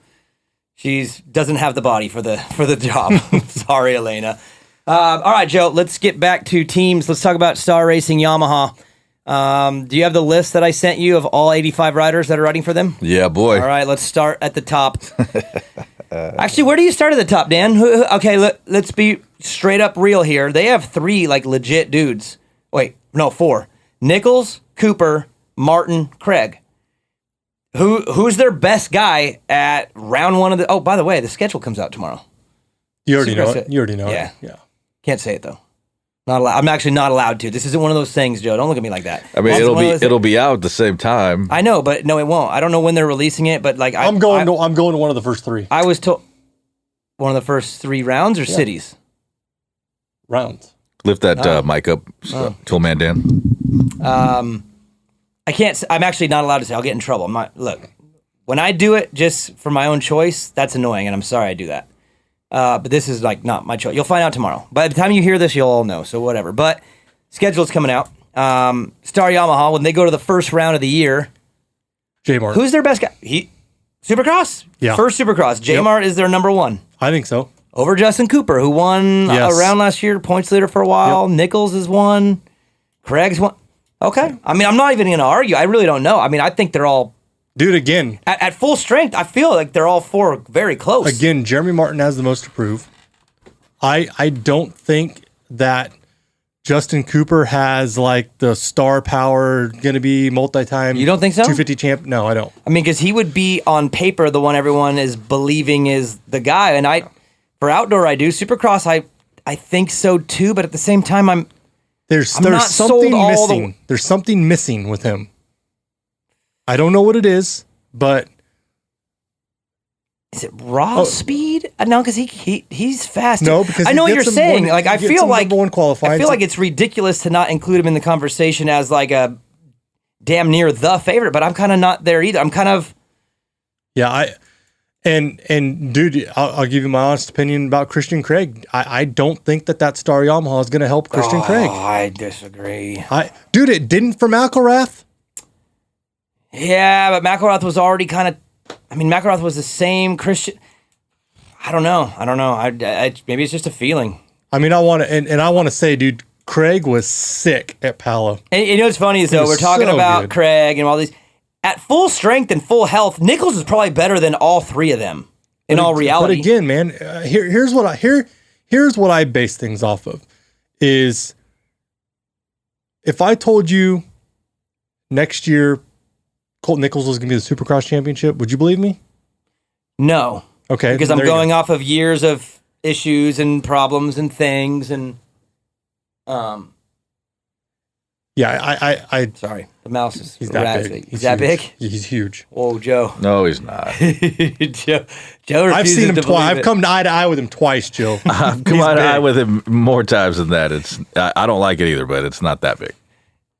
she doesn't have the body for the job. Sorry, Elena. All right, Joe. Let's get back to teams. Let's talk about Star Racing Yamaha. Do you have the list that I sent you of all 85 riders that are riding for them? Yeah, boy. All right, let's start at the top. Actually, where do you start at the top, Dan? Okay, let's be straight up real here. They have 3 like legit dudes. Wait, no, 4. Nichols, Cooper, Martin, Craig. Who's their best guy at round 1 of the... Oh, by the way, the schedule comes out tomorrow. You already know it. You already know it. Yeah. Can't say it, though. Not allowed. I'm actually not allowed to. This isn't one of those things, Joe. Don't look at me like that. I mean, it'll be out at the same time. I know, but no, it won't. I don't know when they're releasing it, but like I'm going to one of the first 3. I was told one of the first 3 rounds or cities. Rounds. Lift that mic up, Toolman Dan. I can't. I'm actually not allowed to say. I'll get in trouble. I'm not. Look, when I do it just for my own choice, that's annoying, and I'm sorry I do that. But this is like not my choice. You'll find out tomorrow. By the time you hear this, you'll all know. So whatever. But schedule's coming out. Star Yamaha, when they go to the first round of the year, J-Mart. Who's their best guy? Supercross? Yeah. First Supercross. J-Mart is their number one. I think so. Over Justin Cooper, who won a round last year, points leader for a while. Yep. Nichols is one. Craig's one. Okay. I mean, I'm not even going to argue. I really don't know. I mean, I think they're all... Dude, again... At full strength, I feel like they're all four very close. Again, Jeremy Martin has the most to prove. I don't think that Justin Cooper has like the star power, going to be multi-time... You don't think so? 250 champ? No, I don't. I mean, because he would be on paper the one everyone is believing is the guy. And for outdoor, I do. Supercross, I think so too. But at the same time, There's not something sold missing. There's something missing with him. I don't know what it is, but is it raw speed? No, because he's fast. No, because I know what you're saying. Like I feel like number one qualifying. I feel like it's ridiculous to not include him in the conversation as like a damn near the favorite. But I'm kind of not there either. I'm kind of And dude, I'll give you my honest opinion about Christian Craig. I don't think that Star Yamaha is going to help Christian Craig. I disagree. Dude, it didn't for McElrath. Yeah, but McElrath was already kind of. I mean, McElrath was the same Christian. I don't know. Maybe it's just a feeling. I mean, I want to say, dude, Craig was sick at Palo. And you know what's funny is though we're talking about Craig and all these. At full strength and full health, Nichols is probably better than all three of them. In all reality, but again, man, here's what I base things off of. Is if I told you next year Colt Nichols was going to be the Supercross championship, would you believe me? No. Okay, because I'm going off of years of issues and problems and things and Yeah, I sorry. The mouse is he's that big. He's that big? He's huge. Whoa, Joe. No, he's not. Joe I've seen him twice. I've come eye to eye with him twice, Joe. I've come eye to eye with him more times than that. I don't like it either, but it's not that big.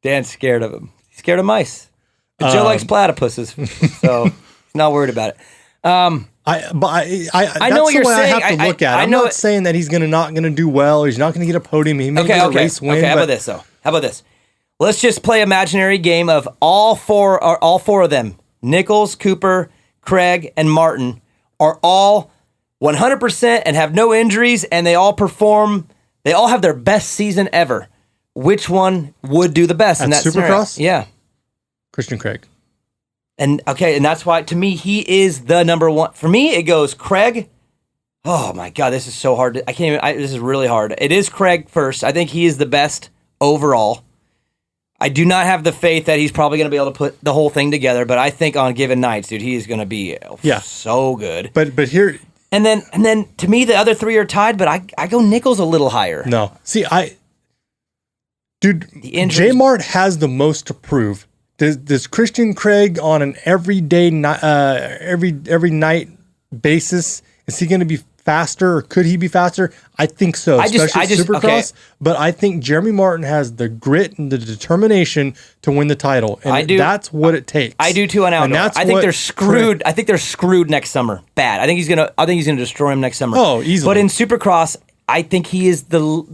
Dan's scared of him. He's scared of mice. But Joe likes platypuses, so he's not worried about it. I know what you're saying. I have to look at it. I'm not saying that he's not going to do well. He's not going to get a podium. He may get a race win. Okay, how about this, though? How about this? Let's just play imaginary game of all four of them. Nichols, Cooper, Craig, and Martin are all 100% and have no injuries, and they all perform. They all have their best season ever. Which one would do the best in that Supercross? Scenario? Yeah, Christian Craig. And that's why to me he is the number one. For me, it goes Craig. Oh my God, this is so hard. I can't even. This is really hard. It is Craig first. I think he is the best overall. I do not have the faith that he's probably going to be able to put the whole thing together, but I think on given nights, dude, he is going to be so good. But here, and then to me, the other three are tied, but I go Nichols a little higher. No, see, J-Mart has the most to prove. Does Christian Craig on an everyday every night basis, is he going to be faster or could he be faster? I think so, especially Supercross. Okay. But I think Jeremy Martin has the grit and the determination to win the title. And that's what it takes. I do too on outdoor. I think they're screwed. I think they're screwed next summer. Bad. I think he's gonna destroy him next summer. Oh, easily. But in Supercross, I think he is the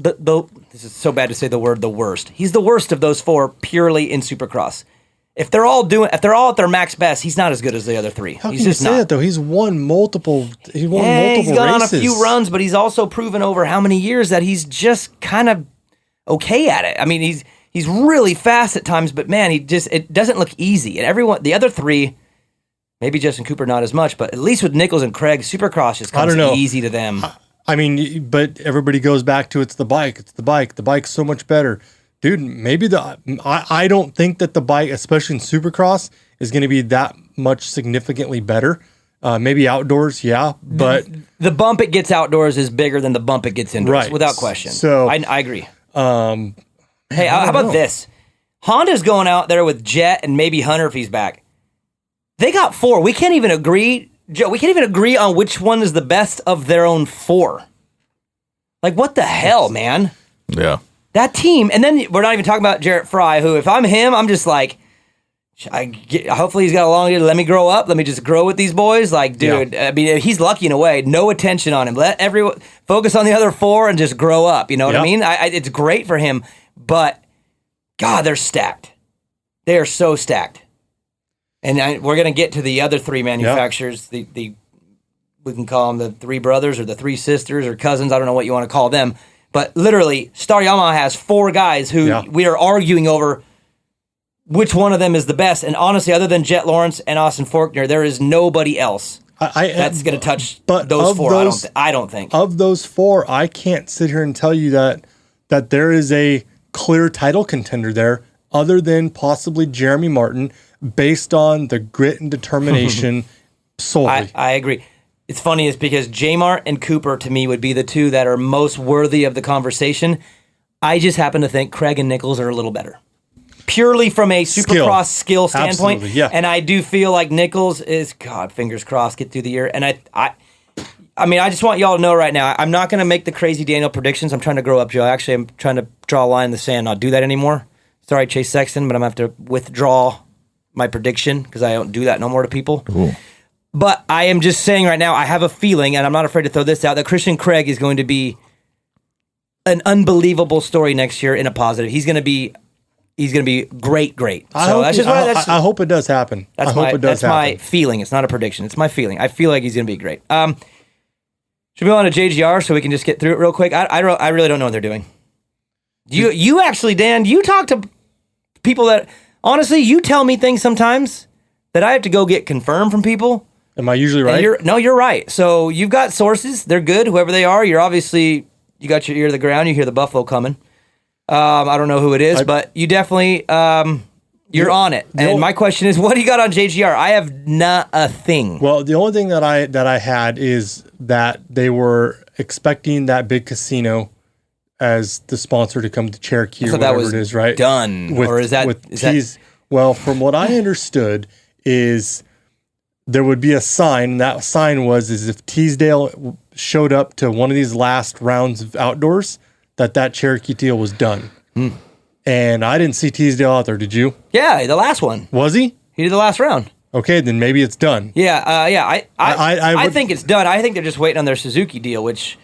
this is so bad to say the word the worst. He's the worst of those four purely in Supercross. If they're all at their max best, he's not as good as the other three. How can you say that though? He's won multiple. He's gone races. On a few runs, but he's also proven over how many years that he's just kind of okay at it. I mean, he's really fast at times, but man, it doesn't look easy. And the other three, maybe Justin Cooper not as much, but at least with Nichols and Craig, Supercross just comes easy to them. I mean, but everybody goes back to it's the bike. It's the bike. The bike's so much better. Dude, maybe I don't think that the bike, especially in Supercross, is going to be that much significantly better. Maybe outdoors, yeah, but the bump it gets outdoors is bigger than the bump it gets indoors, right, without question. So I agree. Hey, how about this? Honda's going out there with Jett and maybe Hunter if he's back. They got four. We can't even agree, Joe. We can't even agree on which one is the best of their own four. Like what the hell, man? Yeah. that team, and then we're not even talking about Jarrett Fry, who, if I'm him, I'm just like, hopefully he's got a long year. Let me grow up. Let me just grow with these boys. Like, dude, I mean, he's lucky in a way. No attention on him. Let everyone focus on the other 4 and just grow up. You know what I mean? It's great for him, but God, they're stacked. They are so stacked. And we're going to get to the other 3 manufacturers. The we can call them the 3 brothers or the 3 sisters or cousins. I don't know what you want to call them. But literally, Star Yamaha has 4 guys who we are arguing over which one of them is the best. And honestly, other than Jett Lawrence and Austin Faulkner, there is nobody else that's going to touch those 4. I don't think. Of those 4, I can't sit here and tell you that there is a clear title contender there other than possibly Jeremy Martin based on the grit and determination solely. I agree. It's funny is because J-Mart and Cooper, to me, would be the 2 that are most worthy of the conversation. I just happen to think Craig and Nichols are a little better. Purely from a Supercross skill standpoint. Absolutely, yeah. And I do feel like Nichols is, God, fingers crossed, get through the year. And I mean, I just want y'all to know right now, I'm not going to make the crazy Daniel predictions. I'm trying to grow up, Joe. Actually, I'm trying to draw a line in the sand, not do that anymore. Sorry, Chase Sexton, but I'm going to have to withdraw my prediction because I don't do that no more to people. Ooh. But I am just saying right now, I have a feeling, and I'm not afraid to throw this out, that Christian Craig is going to be an unbelievable story next year in a positive. He's going to be great. I hope it does happen. That's my feeling. It's not a prediction. It's my feeling. I feel like he's going to be great. Should we go on to JGR so we can just get through it real quick? I really don't know what they're doing. You actually, Dan, you talk to people that, honestly, you tell me things sometimes that I have to go get confirmed from people. Am I usually right? You're right. So you've got sources. They're good, whoever they are. You're obviously, you got your ear to the ground. You hear the buffalo coming. I don't know who it is, but you definitely, you're on it. And my question is, what do you got on JGR? I have not a thing. Well, the only thing that I had is that they were expecting that big casino as the sponsor to come to Cherokee or whatever it is, right? Done. Or is that? Well, from what I understood is there would be a sign, and that sign was if Teasdale showed up to one of these last rounds of outdoors, that Cherokee deal was done. And I didn't see Teasdale out there. Did you? Yeah, the last one. Was he? He did the last round. Okay, then maybe it's done. Yeah. I think it's done. I think they're just waiting on their Suzuki deal, which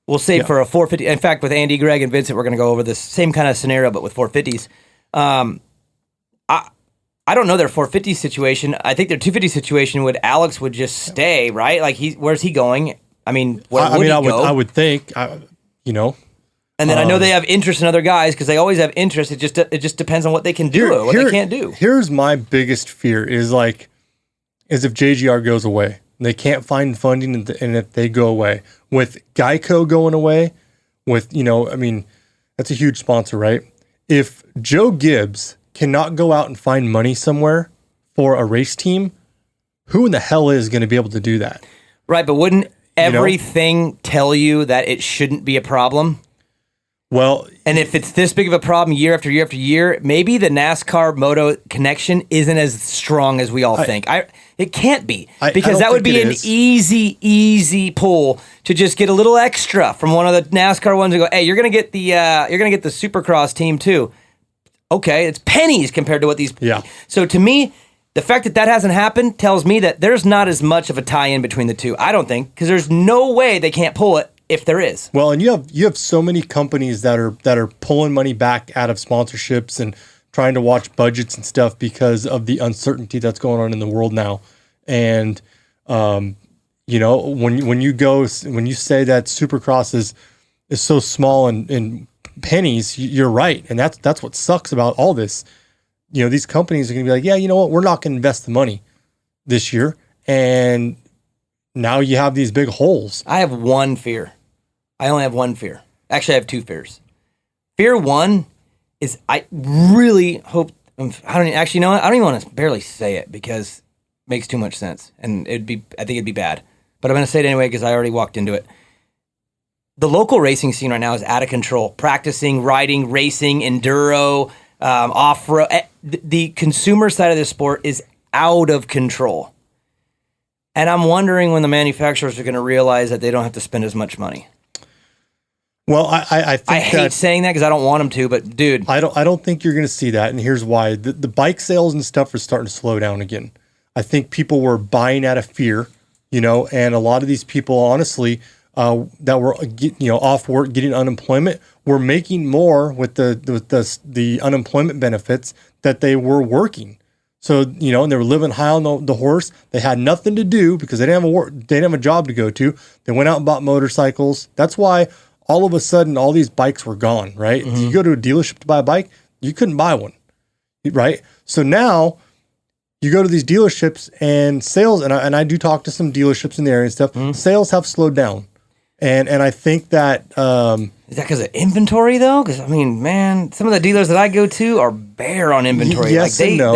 we'll save for a 450. In fact, with Andy, Greg, and Vincent, we're going to go over this same kind of scenario, but with 450s. I don't know their 450 situation. I think their 250 situation Alex would just stay, right? Like where's he going? I mean, where would he go? I would think, And then I know they have interest in other guys because they always have interest. It just depends on what they can do or what they can't do. Here's my biggest fear is if JGR goes away. They can't find funding, and if they go away. With Geico going away, that's a huge sponsor, right? If Joe Gibbs cannot go out and find money somewhere for a race team, who in the hell is going to be able to do that? Right, but wouldn't everything tell you that it shouldn't be a problem? Well, and if it's this big of a problem year after year after year, maybe the NASCAR Moto connection isn't as strong as we all think. It can't be because that would be an easy pull to just get a little extra from one of the NASCAR ones and go, hey, you're gonna get the Supercross team too. Okay, it's pennies compared to what these. Yeah. So to me, the fact that hasn't happened tells me that there's not as much of a tie-in between the two. I don't think because there's no way they can't pull it. If there is. Well, and you have so many companies that are pulling money back out of sponsorships and trying to watch budgets and stuff because of the uncertainty that's going on in the world now. And when you say that Supercross is so small in pennies, you're right. And that's what sucks about all this. These companies are going to be like, yeah, you know what? We're not going to invest the money this year. And now you have these big holes. I have one fear. I only have one fear. Actually, I have two fears. Fear one is I really hope. I don't even want to barely say it because it makes too much sense, and I think it'd be bad. But I'm going to say it anyway because I already walked into it. The local racing scene right now is out of control. Practicing, riding, racing, enduro, off-road. The consumer side of this sport is out of control. And I'm wondering when the manufacturers are going to realize that they don't have to spend as much money. Well, I think I hate saying that because I don't want them to, but dude, I don't think you're going to see that, and here's why: the bike sales and stuff are starting to slow down again. I think people were buying out of fear, and a lot of these people, honestly, that were off work, getting unemployment, were making more with the unemployment benefits that they were working. So and they were living high on the horse. They had nothing to do because they didn't have a job to go to. They went out and bought motorcycles. That's why all of a sudden all these bikes were gone. Right? Mm-hmm. If you go to a dealership to buy a bike, you couldn't buy one. Right? So now you go to these dealerships and sales, and I do talk to some dealerships in the area and stuff. Mm-hmm. Sales have slowed down, and I think that is that because of inventory though? Because I mean, man, some of the dealers that I go to are bare on inventory. Yes like and no.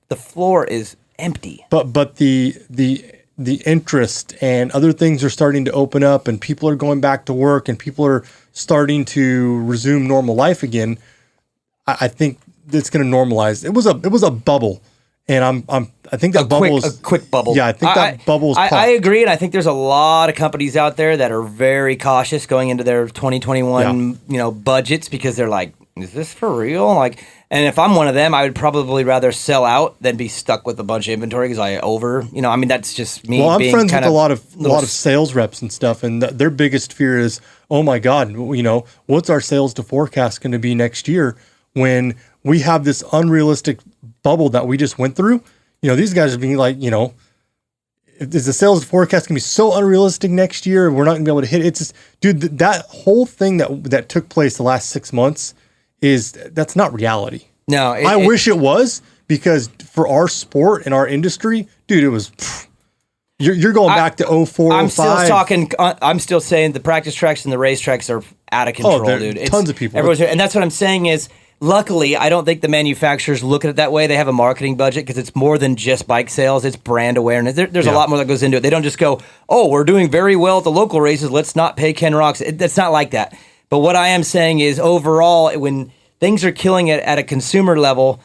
the floor is empty. But the interest and other things are starting to open up, and people are going back to work, and people are starting to resume normal life again. I think it's going to normalize. It was a bubble. And I think that bubble is a quick bubble. Yeah, I think that bubble's popped. I agree, and I think there's a lot of companies out there that are very cautious going into their 2021, budgets because they're like, "Is this for real?" Like, and if I'm one of them, I would probably rather sell out than be stuck with a bunch of inventory because I mean, that's just me. Well, I'm being friends with kind a lot of sales reps and stuff, and their biggest fear is, oh my God, what's our sales to forecast going to be next year when we have this unrealistic bubble that we just went through? These guys are being like, is the sales forecast going to be so unrealistic next year? We're not going to be able to hit it. It's just, dude, that whole thing that took place the last 6 months that's not reality. No, I wish it was, because for our sport and our industry, dude, it was. You're going back to 04, I'm 05. still talking. I'm still saying the practice tracks and the race tracks are out of control, dude. Tons of people. Everyone's, and that's what I'm saying is. Luckily, I don't think the manufacturers look at it that way. They have a marketing budget because it's more than just bike sales. It's brand awareness. There's a lot more that goes into it. They don't just go, oh, we're doing very well at the local races. Let's not pay Ken Rocks. It's not like that. But what I am saying is overall, when things are killing it at a consumer level,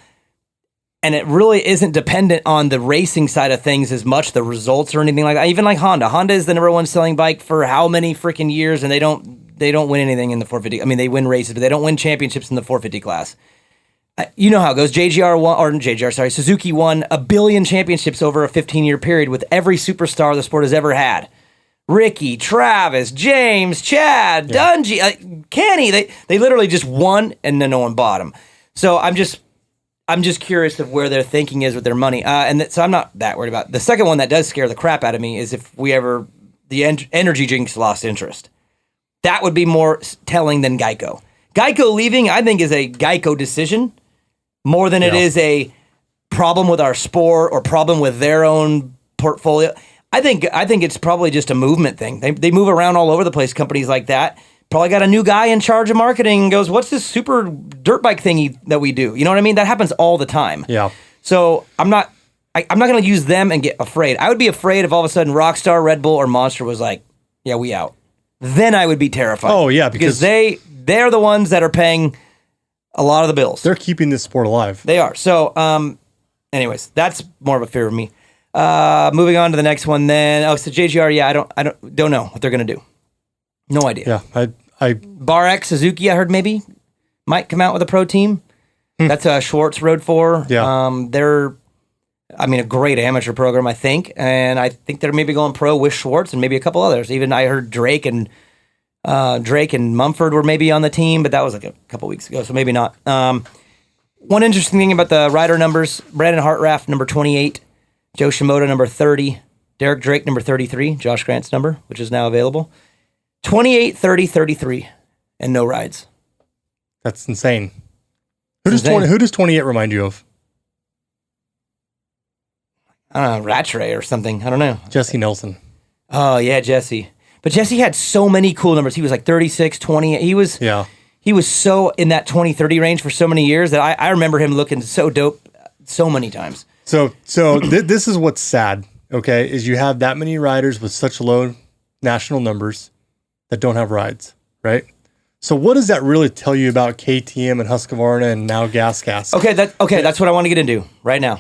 and it really isn't dependent on the racing side of things as much, the results or anything like that. Even like Honda. Honda is the number one selling bike for how many freaking years, and they don't win anything in the 450. I mean, they win races, but they don't win championships in the 450 class. You know how it goes. Suzuki won 1 billion championships over a 15-year period with every superstar the sport has ever had. Ricky, Travis, James, Chad, Dungey, Kenny. They literally just won, and then no one bought them. So I'm just curious of where their thinking is with their money. So I'm not that worried about it. The second one that does scare the crap out of me is if the energy drinks lost interest. That would be more telling than Geico. Geico leaving, I think, is a Geico decision more than it is a problem with our sport or problem with their own portfolio. I think it's probably just a movement thing. They move around all over the place, companies like that. Probably got a new guy in charge of marketing and goes, what's this super dirt bike thingy that we do? You know what I mean? That happens all the time. Yeah. So I'm not going to use them and get afraid. I would be afraid if all of a sudden Rockstar, Red Bull, or Monster was like, yeah, we out. Then I would be terrified. Oh, yeah, because they're the ones that are paying a lot of the bills. They're keeping this sport alive. They are. So, anyways, that's more of a fear of me. Moving on to the next one then. Oh, so JGR, yeah, I don't know what they're going to do. No idea. Yeah, I Bar X Suzuki, I heard maybe might come out with a pro team. That's Schwartz rode for. Yeah. They're, a great amateur program, I think, and I think they're maybe going pro with Schwartz and maybe a couple others. Even I heard Drake and Mumford were maybe on the team, but that was like a couple weeks ago, so maybe not. One interesting thing about the rider numbers: Brandon Hartraft, number 28, Joe Shimoda, number 30, Derek Drake, number 33, Josh Grant's number, which is now available. 28, 30, 33, and no rides. That's insane. Who does 28 remind you of? I don't know, Rattray or something. I don't know. Jesse Nelson. Oh, yeah, Jesse. But Jesse had so many cool numbers. He was like 36, 20. He was so in that 20, 30 range for so many years that I remember him looking so dope so many times. So this is what's sad, okay, is you have that many riders with such low national numbers that don't have rides, right? So what does that really tell you about KTM and Husqvarna and now GasGas? Okay, that's what I want to get into right now.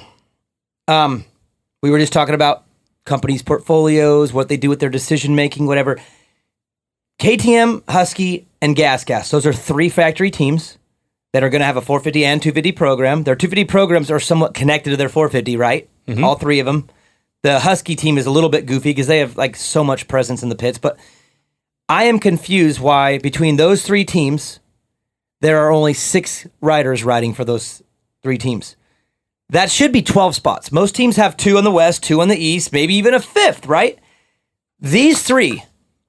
We were just talking about companies' portfolios, what they do with their decision making, whatever. KTM, Husky, and Gas. Those are 3 factory teams that are going to have a 450 and 250 program. Their 250 programs are somewhat connected to their 450, right? Mm-hmm. All 3 of them. The Husky team is a little bit goofy because they have like so much presence in the pits, but I am confused why between those 3 teams, there are only 6 riders riding for those 3 teams. That should be 12 spots. Most teams have 2 on the West, 2 on the East, maybe even a 5th, right? These 3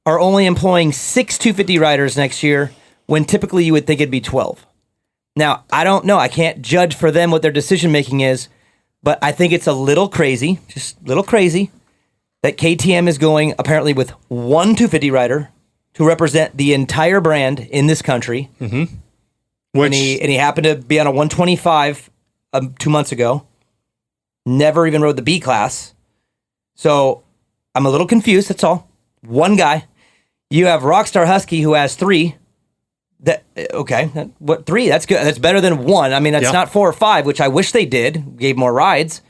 are only employing 6 250 riders next year when typically you would think it'd be 12. Now, I don't know. I can't judge for them what their decision making is, but I think it's a little crazy, just a little crazy, that KTM is going apparently with 1 250 rider to represent the entire brand in this country. Mm-hmm. And he happened to be on a 125 2 months ago. Never even rode the B class. So I'm a little confused, that's all. 1 guy. You have Rockstar Husky who has 3. What 3? That's good. That's better than 1. I mean, that's not 4 or 5, which I wish they did. Gave more rides.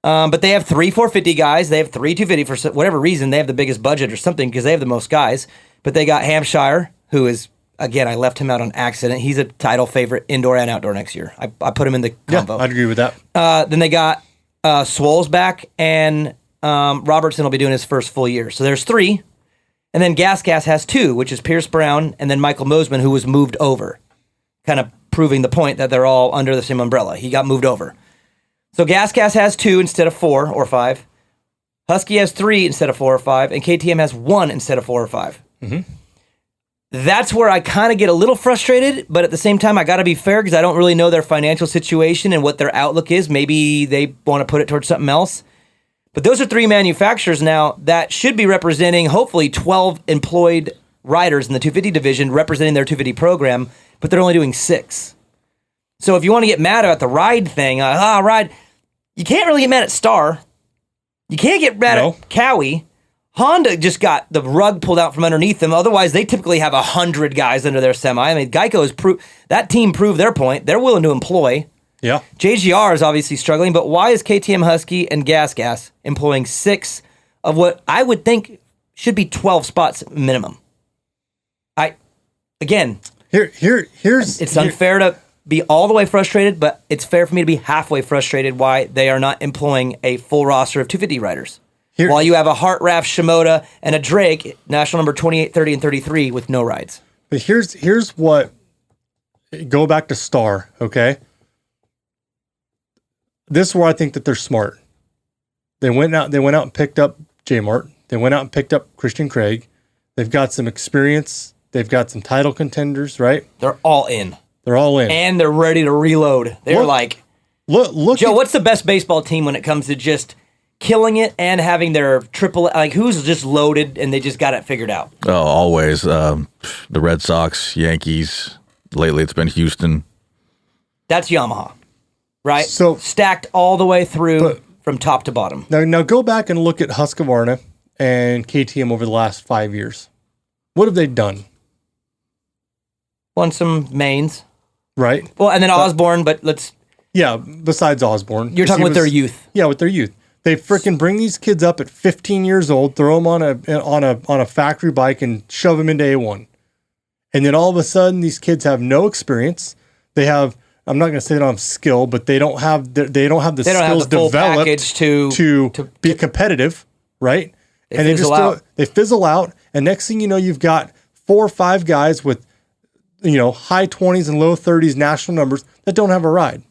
But they have 3 450 guys. They have 3 250 for whatever reason. They have the biggest budget or something because they have the most guys. But they got Hampshire, who is, again, I left him out on accident. He's a title favorite indoor and outdoor next year. I put him in the combo. Yeah, I'd agree with that. Then they got Swole's back, and Robertson will be doing his first full year. So there's 3. And then Gas has 2, which is Pierce Brown and then Michael Mosman, who was moved over, kind of proving the point that they're all under the same umbrella. He got moved over. So Gas has 2 instead of 4 or 5. Husky has 3 instead of 4 or 5, and KTM has 1 instead of 4 or 5. Mm-hmm. That's where I kind of get a little frustrated, but at the same time, I got to be fair because I don't really know their financial situation and what their outlook is. Maybe they want to put it towards something else. But those are 3 manufacturers now that should be representing hopefully 12 employed riders in the 250 division representing their 250 program, but they're only doing 6. So if you want to get mad about the ride thing, ride, you can't really get mad at Star. You can't get mad at Cowie. Honda just got the rug pulled out from underneath them. Otherwise, they typically have 100 guys under their semi. I mean, Geico has that team proved their point. They're willing to employ. Yeah. JGR is obviously struggling, but why is KTM Husky and Gas employing 6 of what I would think should be 12 spots minimum? It's unfair to be all the way frustrated, but it's fair for me to be halfway frustrated why they are not employing a full roster of 250 riders. While you have a Hartraft, Shimoda, and a Drake, national number 28, 30, and 33 with no rides. But here's what, go back to Star, okay? This is where I think that they're smart. They went out and picked up J-Mart. They went out and picked up Christian Craig. They've got some experience. They've got some title contenders, right? They're all in. They're all in. And they're ready to reload. They're look. Joe, what's the best baseball team when it comes to just killing it and having their triple, like who's just loaded and they just got it figured out? Oh, always. The Red Sox, Yankees. Lately it's been Houston. That's Yamaha, right? So stacked all the way through from top to bottom. Now go back and look at Husqvarna and KTM over the last 5 years. What have they done? Won some mains. Right. Well, and then Osborne, but let's... Yeah, besides Osborne. You're talking with their youth. Yeah, with their youth. They freaking bring these kids up at 15 years old, throw them on a factory bike and shove them into A1. And then all of a sudden, these kids have no experience. They have... I'm not going to say they don't have skill, but they don't have the skills developed to be competitive, right? They fizzle out. And next thing you know, you've got 4 or 5 guys with, high 20s and low 30s national numbers that don't have a ride.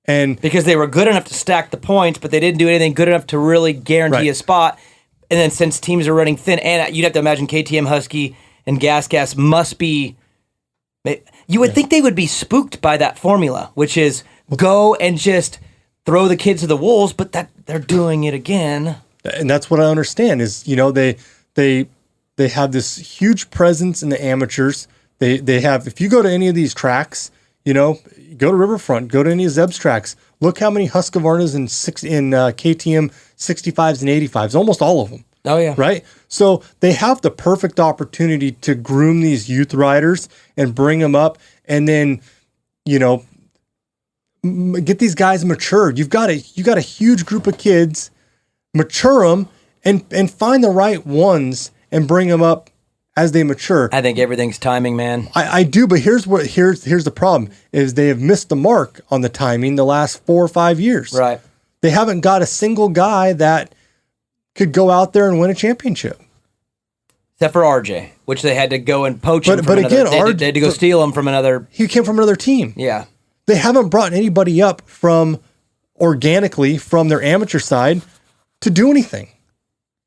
And because they were good enough to stack the points, but they didn't do anything good enough to really guarantee a spot. And then since teams are running thin, and you'd have to imagine KTM, Husky, and Gas must be... You would think they would be spooked by that formula, which is go and just throw the kids to the wolves, but that they're doing it again. And that's what I understand is, they have this huge presence in the amateurs. They have, if you go to any of these tracks, go to Riverfront, go to any of Zeb's tracks, look how many Husqvarnas in KTM 65s and 85s, almost all of them. Oh, yeah. Right? So they have the perfect opportunity to groom these youth riders and bring them up and then, get these guys matured. You got a huge group of kids, mature them and find the right ones and bring them up as they mature. I think everything's timing, man. I do, but here's the problem: is they have missed the mark on the timing the last 4 or 5 years. Right. They haven't got a single guy that could go out there and win a championship. Except for RJ, which they had to go and poach him. But again, they had to go steal him from another. He came from another team. Yeah. They haven't brought anybody up organically from their amateur side to do anything,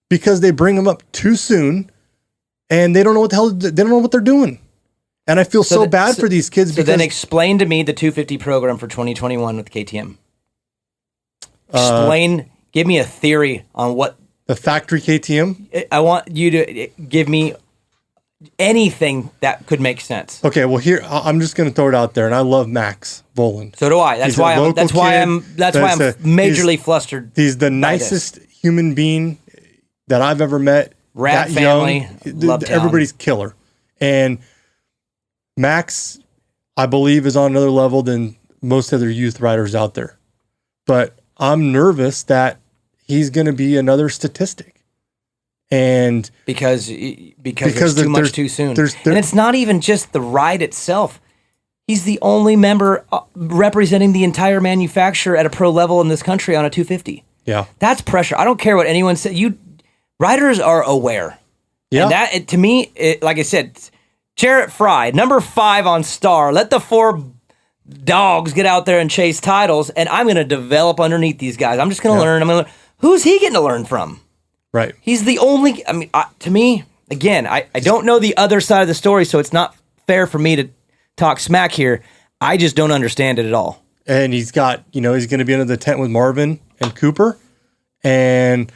because they bring them up too soon, and they don't know what they're doing. And I feel so bad for these kids. So then explain to me the 250 program for 2021 with KTM. Give me a theory on what the factory KTM. I want you to give me anything that could make sense. Okay, well here I'm just going to throw it out there, and I love Max Voland. So do I. That's why I'm majorly flustered. He's the nicest human being that I've ever met. Rat family, everybody's killer, and Max, I believe, is on another level than most other youth riders out there. But I'm nervous that he's going to be another statistic, and because there's too much too soon. And it's not even just the ride itself. He's the only member representing the entire manufacturer at a pro level in this country on a 250. Yeah, that's pressure. I don't care what anyone said. Riders are aware. Yeah, and that to me, like I said, Jarrett Fry, number 5 on Star. Let the 4 dogs get out there and chase titles, and I'm going to develop underneath these guys. I'm just going to learn. Who's he getting to learn from? Right. He's the only. I mean, to me, again, I don't know the other side of the story, so it's not fair for me to talk smack here. I just don't understand it at all. And he's got, he's going to be under the tent with Marvin and Cooper, and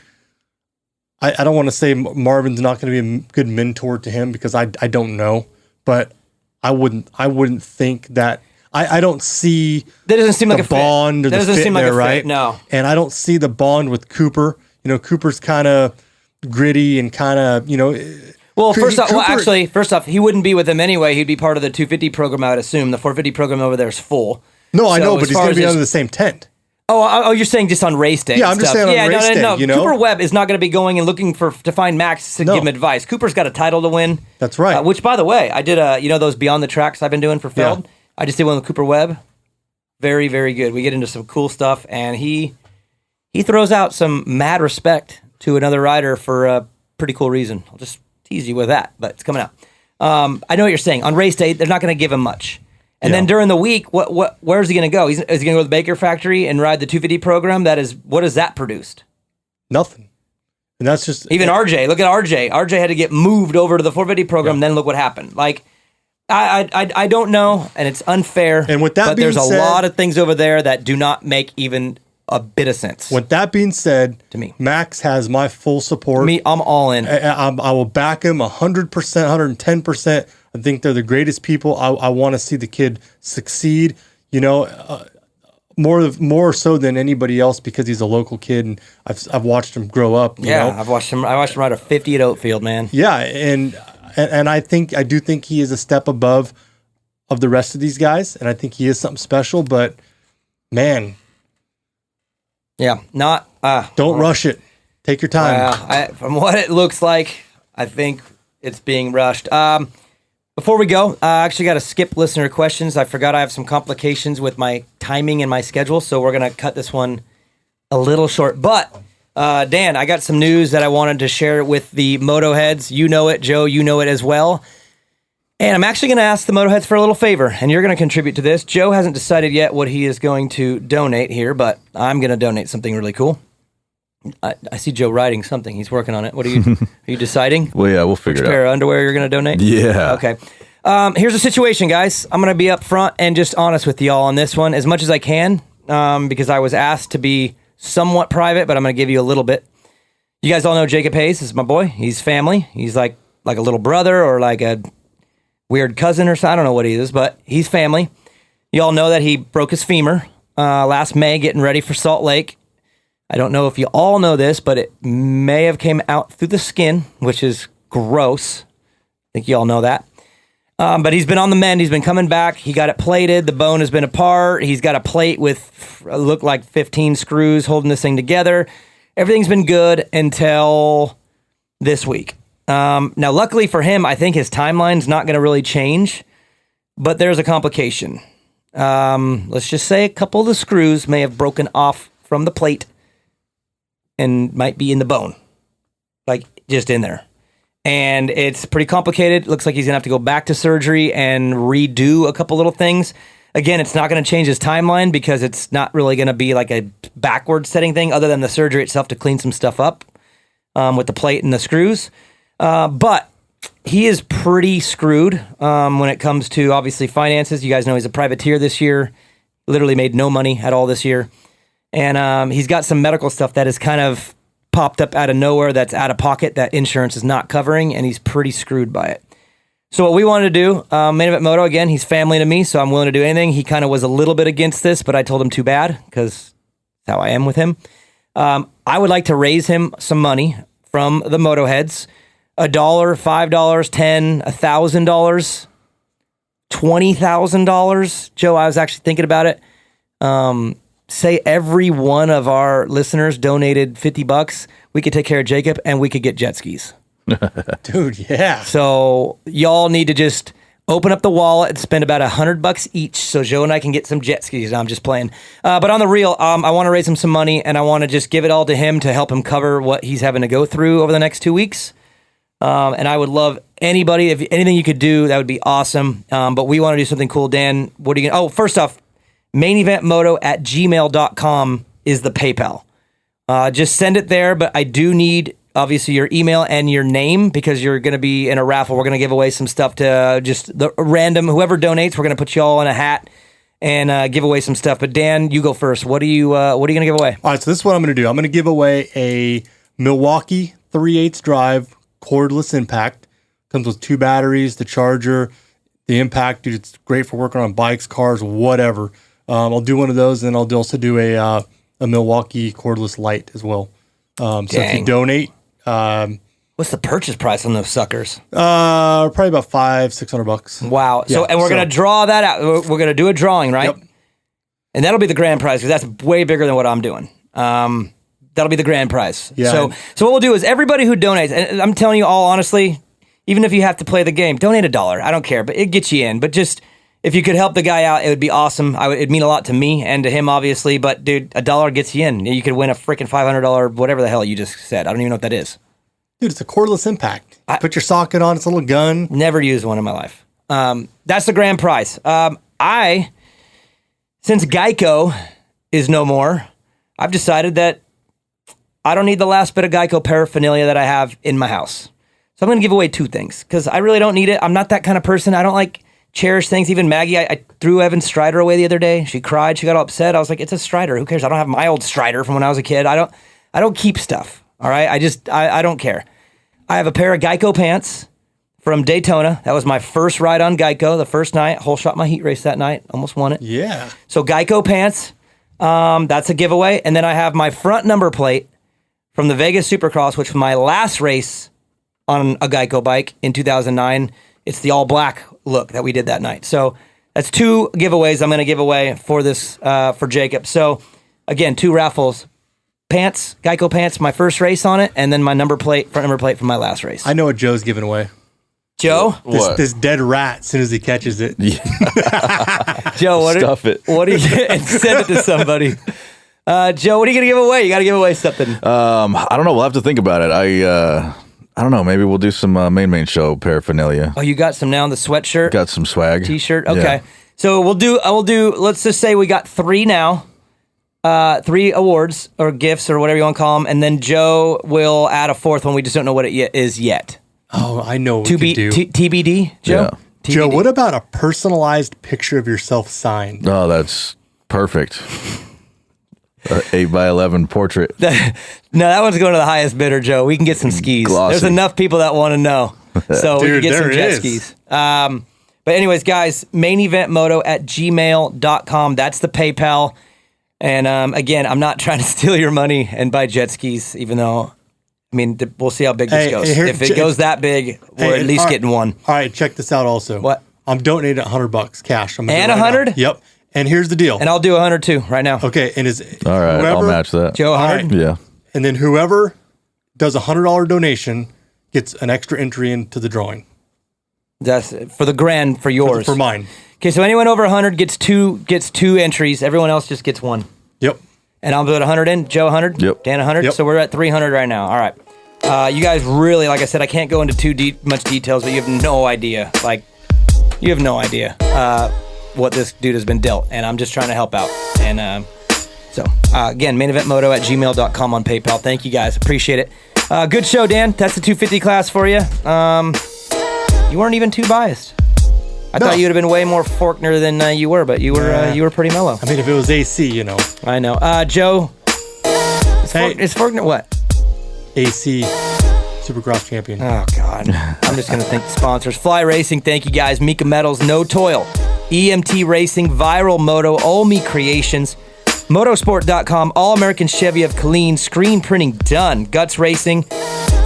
I don't want to say Marvin's not going to be a good mentor to him, because I don't know, but I wouldn't think that. I don't see that doesn't seem like a bond fit. or the doesn't fit seem like there, a right? Fit, no. And I don't see the bond with Cooper. Cooper's kind of gritty and kind of, Well, first off, he wouldn't be with them anyway. He'd be part of the 250 program, I would assume. The 450 program over there is full. No, I know, but he's going to be under the same tent. Oh, you're saying just on race day? Yeah, I'm just saying on race day. No. Cooper Webb is not going to be going and looking to find Max to give him advice. Cooper's got a title to win. That's right. Which, by the way, I did those Beyond the Tracks I've been doing for Feld. Yeah. I just did one with Cooper Webb. Very, very good. We get into some cool stuff, and he throws out some mad respect to another rider for a pretty cool reason. I'll just tease you with that, but it's coming out. I know what you're saying. On race day, they're not going to give him much. And then during the week, where's he going to go? Is he going to go to the Baker factory and ride the 250 program? What has that produced? Nothing. And that's just... Even RJ. Look at RJ. RJ had to get moved over to the 450 program, and then look what happened. Like, I don't know, and it's unfair. And with that but there's a lot of things over there that do not make even a bit of sense. With that being said, to me, Max has my full support. I'm all in. I will back him 100%, 110%. I think they're the greatest people. I want to see the kid succeed, more so than anybody else, because he's a local kid, and I've watched him grow up. You know? I watched him ride a 50 at Oatfield, man. Yeah, and I do think he is a step above of the rest of these guys, and I think he is something special. But man, don't rush it. Take your time. From what it looks like, I think it's being rushed. Before we go, I actually got to skip listener questions. I forgot I have some complications with my timing and my schedule, so we're going to cut this one a little short. But, Dan, I got some news that I wanted to share with the Motoheads. You know it, Joe. You know it as well. And I'm actually going to ask the Motoheads for a little favor, and you're going to contribute to this. Joe hasn't decided yet what he is going to donate here, but I'm going to donate something really cool. I see Joe writing something. He's working on it. What are you deciding? Well, yeah, we'll figure it out. Which pair of underwear you're going to donate? Yeah. Okay. Here's the situation, guys. I'm going to be up front and just honest with y'all on this one as much as I can, because I was asked to be somewhat private, but I'm going to give you a little bit. You guys all know Jacob Hayes. This is my boy. He's family. He's like a little brother or like a weird cousin or something. I don't know what he is, but he's family. You all know that he broke his femur last May getting ready for Salt Lake. I don't know if you all know this, but it may have came out through the skin, which is gross. I think you all know that. But he's been on the mend. He's been coming back. He got it plated. The bone has been apart. He's got a plate with, look like 15 screws holding this thing together. Everything's been good until this week. Now, luckily for him, I think his timeline's not going to really change, but there's a complication. Let's just say a couple of the screws may have broken off from the plate and might be in the bone, like just in there. And it's pretty complicated. Looks like he's going to have to go back to surgery and redo a couple little things. Again, it's not going to change his timeline because it's not really going to be like a backward setting thing other than the surgery itself to clean some stuff up with the plate and the screws. But he is pretty screwed when it comes to, obviously, finances. You guys know he's a privateer this year. Literally made no money at all this year. And he's got some medical stuff that is kind of popped up out of nowhere that's out of pocket that insurance is not covering, and he's pretty screwed by it. So what we wanted to do, Main Event Moto, again, he's family to me, so I'm willing to do anything. He kind of was a little bit against this, but I told him too bad because that's how I am with him. I would like to raise him some money from the Motoheads. $1, $5, $10, $1,000, $20,000. Joe, I was actually thinking about it. Say every one of our listeners donated $50, we could take care of Jacob and we could get jet skis. Dude, yeah. So y'all need to just open up the wallet and spend about $100 each so Joe and I can get some jet skis. I'm just playing. But on the real, I want to raise him some money and I want to just give it all to him to help him cover what he's having to go through over the next 2 weeks. And I would love anybody, if anything you could do, that would be awesome. But we want to do something cool. Dan, what are you going to... Oh, first off, maineventmoto@gmail.com is the PayPal. Just send it there, but I do need, obviously, your email and your name because you're going to be in a raffle. We're going to give away some stuff to just the random, whoever donates, we're going to put you all in a hat and give away some stuff. But Dan, you go first. What are you going to give away? All right, so this is what I'm going to do. I'm going to give away a Milwaukee 3/8 drive cordless impact. Comes with 2 batteries, the charger, the impact. Dude, it's great for working on bikes, cars, whatever. I'll do one of those, and I'll also do a Milwaukee cordless light as well. So if you donate, what's the purchase price on those suckers? Probably about $500-$600. Wow. So, and we're going to draw that out. We're going to do a drawing, right? Yep. And that'll be the grand prize because that's way bigger than what I'm doing. That'll be the grand prize. Yeah. So what we'll do is everybody who donates, and I'm telling you all honestly, even if you have to play the game, donate $1. I don't care, but it gets you in. But just if you could help the guy out, it would be awesome. It'd mean a lot to me and to him, obviously. But dude, $1 gets you in. You could win a freaking $500, whatever the hell you just said. I don't even know what that is. Dude, it's a cordless impact. Put your socket on. It's a little gun. Never used one in my life. That's the grand prize. Since Geico is no more, I've decided that I don't need the last bit of Geico paraphernalia that I have in my house. So I'm going to give away 2 things because I really don't need it. I'm not that kind of person. I don't like cherish things. Even Maggie, I threw Evan's Strider away the other day. She cried. She got all upset. I was like, it's a Strider. Who cares? I don't have my old Strider from when I was a kid. I don't keep stuff. All right. I don't care. I have a pair of Geico pants from Daytona. That was my first ride on Geico, the first night. Whole shot my heat race that night. Almost won it. Yeah. So Geico pants. That's a giveaway. And then I have my front number plate from the Vegas Supercross, which was my last race on a Geico bike in 2009. It's the all black look that we did that night. So that's 2 giveaways I'm going to give away for this, for Jacob. So again, 2 raffles, pants, Geico pants, my first race on it. And then my front number plate from my last race. I know what Joe's giving away. Joe? What? This dead rat as soon as he catches it. Yeah. Joe, Stuff it. What do you and send it to somebody? Joe, what are you going to give away? You got to give away something. I don't know. We'll have to think about it. I don't know. Maybe we'll do some main show paraphernalia. Oh, you got some now? The sweatshirt? Got some swag. T-shirt? Okay. Yeah. So I will do, let's just say we got 3 now. 3 awards or gifts or whatever you want to call them. And then Joe will add a 4th one. We just don't know what it is yet. Oh, I know what we could do. TBD, Joe? Yeah. TBD. Joe, what about a personalized picture of yourself signed? Oh, that's perfect. 8x11 portrait. No, that one's going to the highest bidder, Joe. We can get some skis. Glossy. There's enough people that want to know. So we can get some jet skis. But anyways, guys, maineventmoto@gmail.com. That's the PayPal. And again, I'm not trying to steal your money and buy jet skis, even though, I mean, we'll see how big this goes. If it goes that big, we're at least getting one. All right, check this out also. What? I'm donating $100 cash. And 100? Yep. And here's the deal. And I'll do 100 too right now. Okay, and All right, I'll match that. Joe, 100? All right. Yeah. And then whoever does a $100 donation gets an extra entry into the drawing. That's for the grand for yours. For mine. Okay, so anyone over 100 gets two entries. Everyone else just gets one. Yep. And I'll put 100 in. Joe 100. Yep. Dan 100. Yep. So we're at 300 right now. All right. You guys really, like I said, I can't go into too much details, but you have no idea. Like, you have no idea what this dude has been dealt, and I'm just trying to help out. And so, again, maineventmoto@gmail.com on PayPal. Thank you guys. Appreciate it. Good show, Dan. That's the 250 class for you. You weren't even too biased. I thought you would have been way more Faulkner than you were, but you were pretty mellow. I mean, if it was AC, you know. I know. Joe, is Faulkner what? AC Supercross champion. Oh, God. I'm just going to thank the sponsors. Fly Racing, thank you guys. Mika Metals, No Toil. EMT Racing, Viral Moto, Olmi Creations, Motosport.com, All-American Chevy of Killeen, Screen Printing Done, Guts Racing,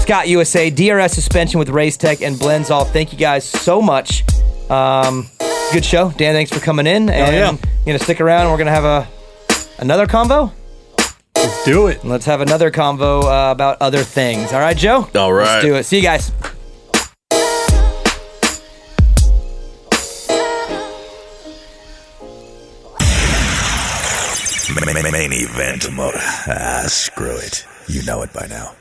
Scott USA, DRS Suspension with Race Tech, and Blends All. Thank you guys so much. Good show. Dan, thanks for coming in. And you're going to stick around and we're going to have another convo? Let's do it. Let's have another convo about other things. All right, Joe? All right. Let's do it. See you guys. Main Event Moto. Screw it. You know it by now.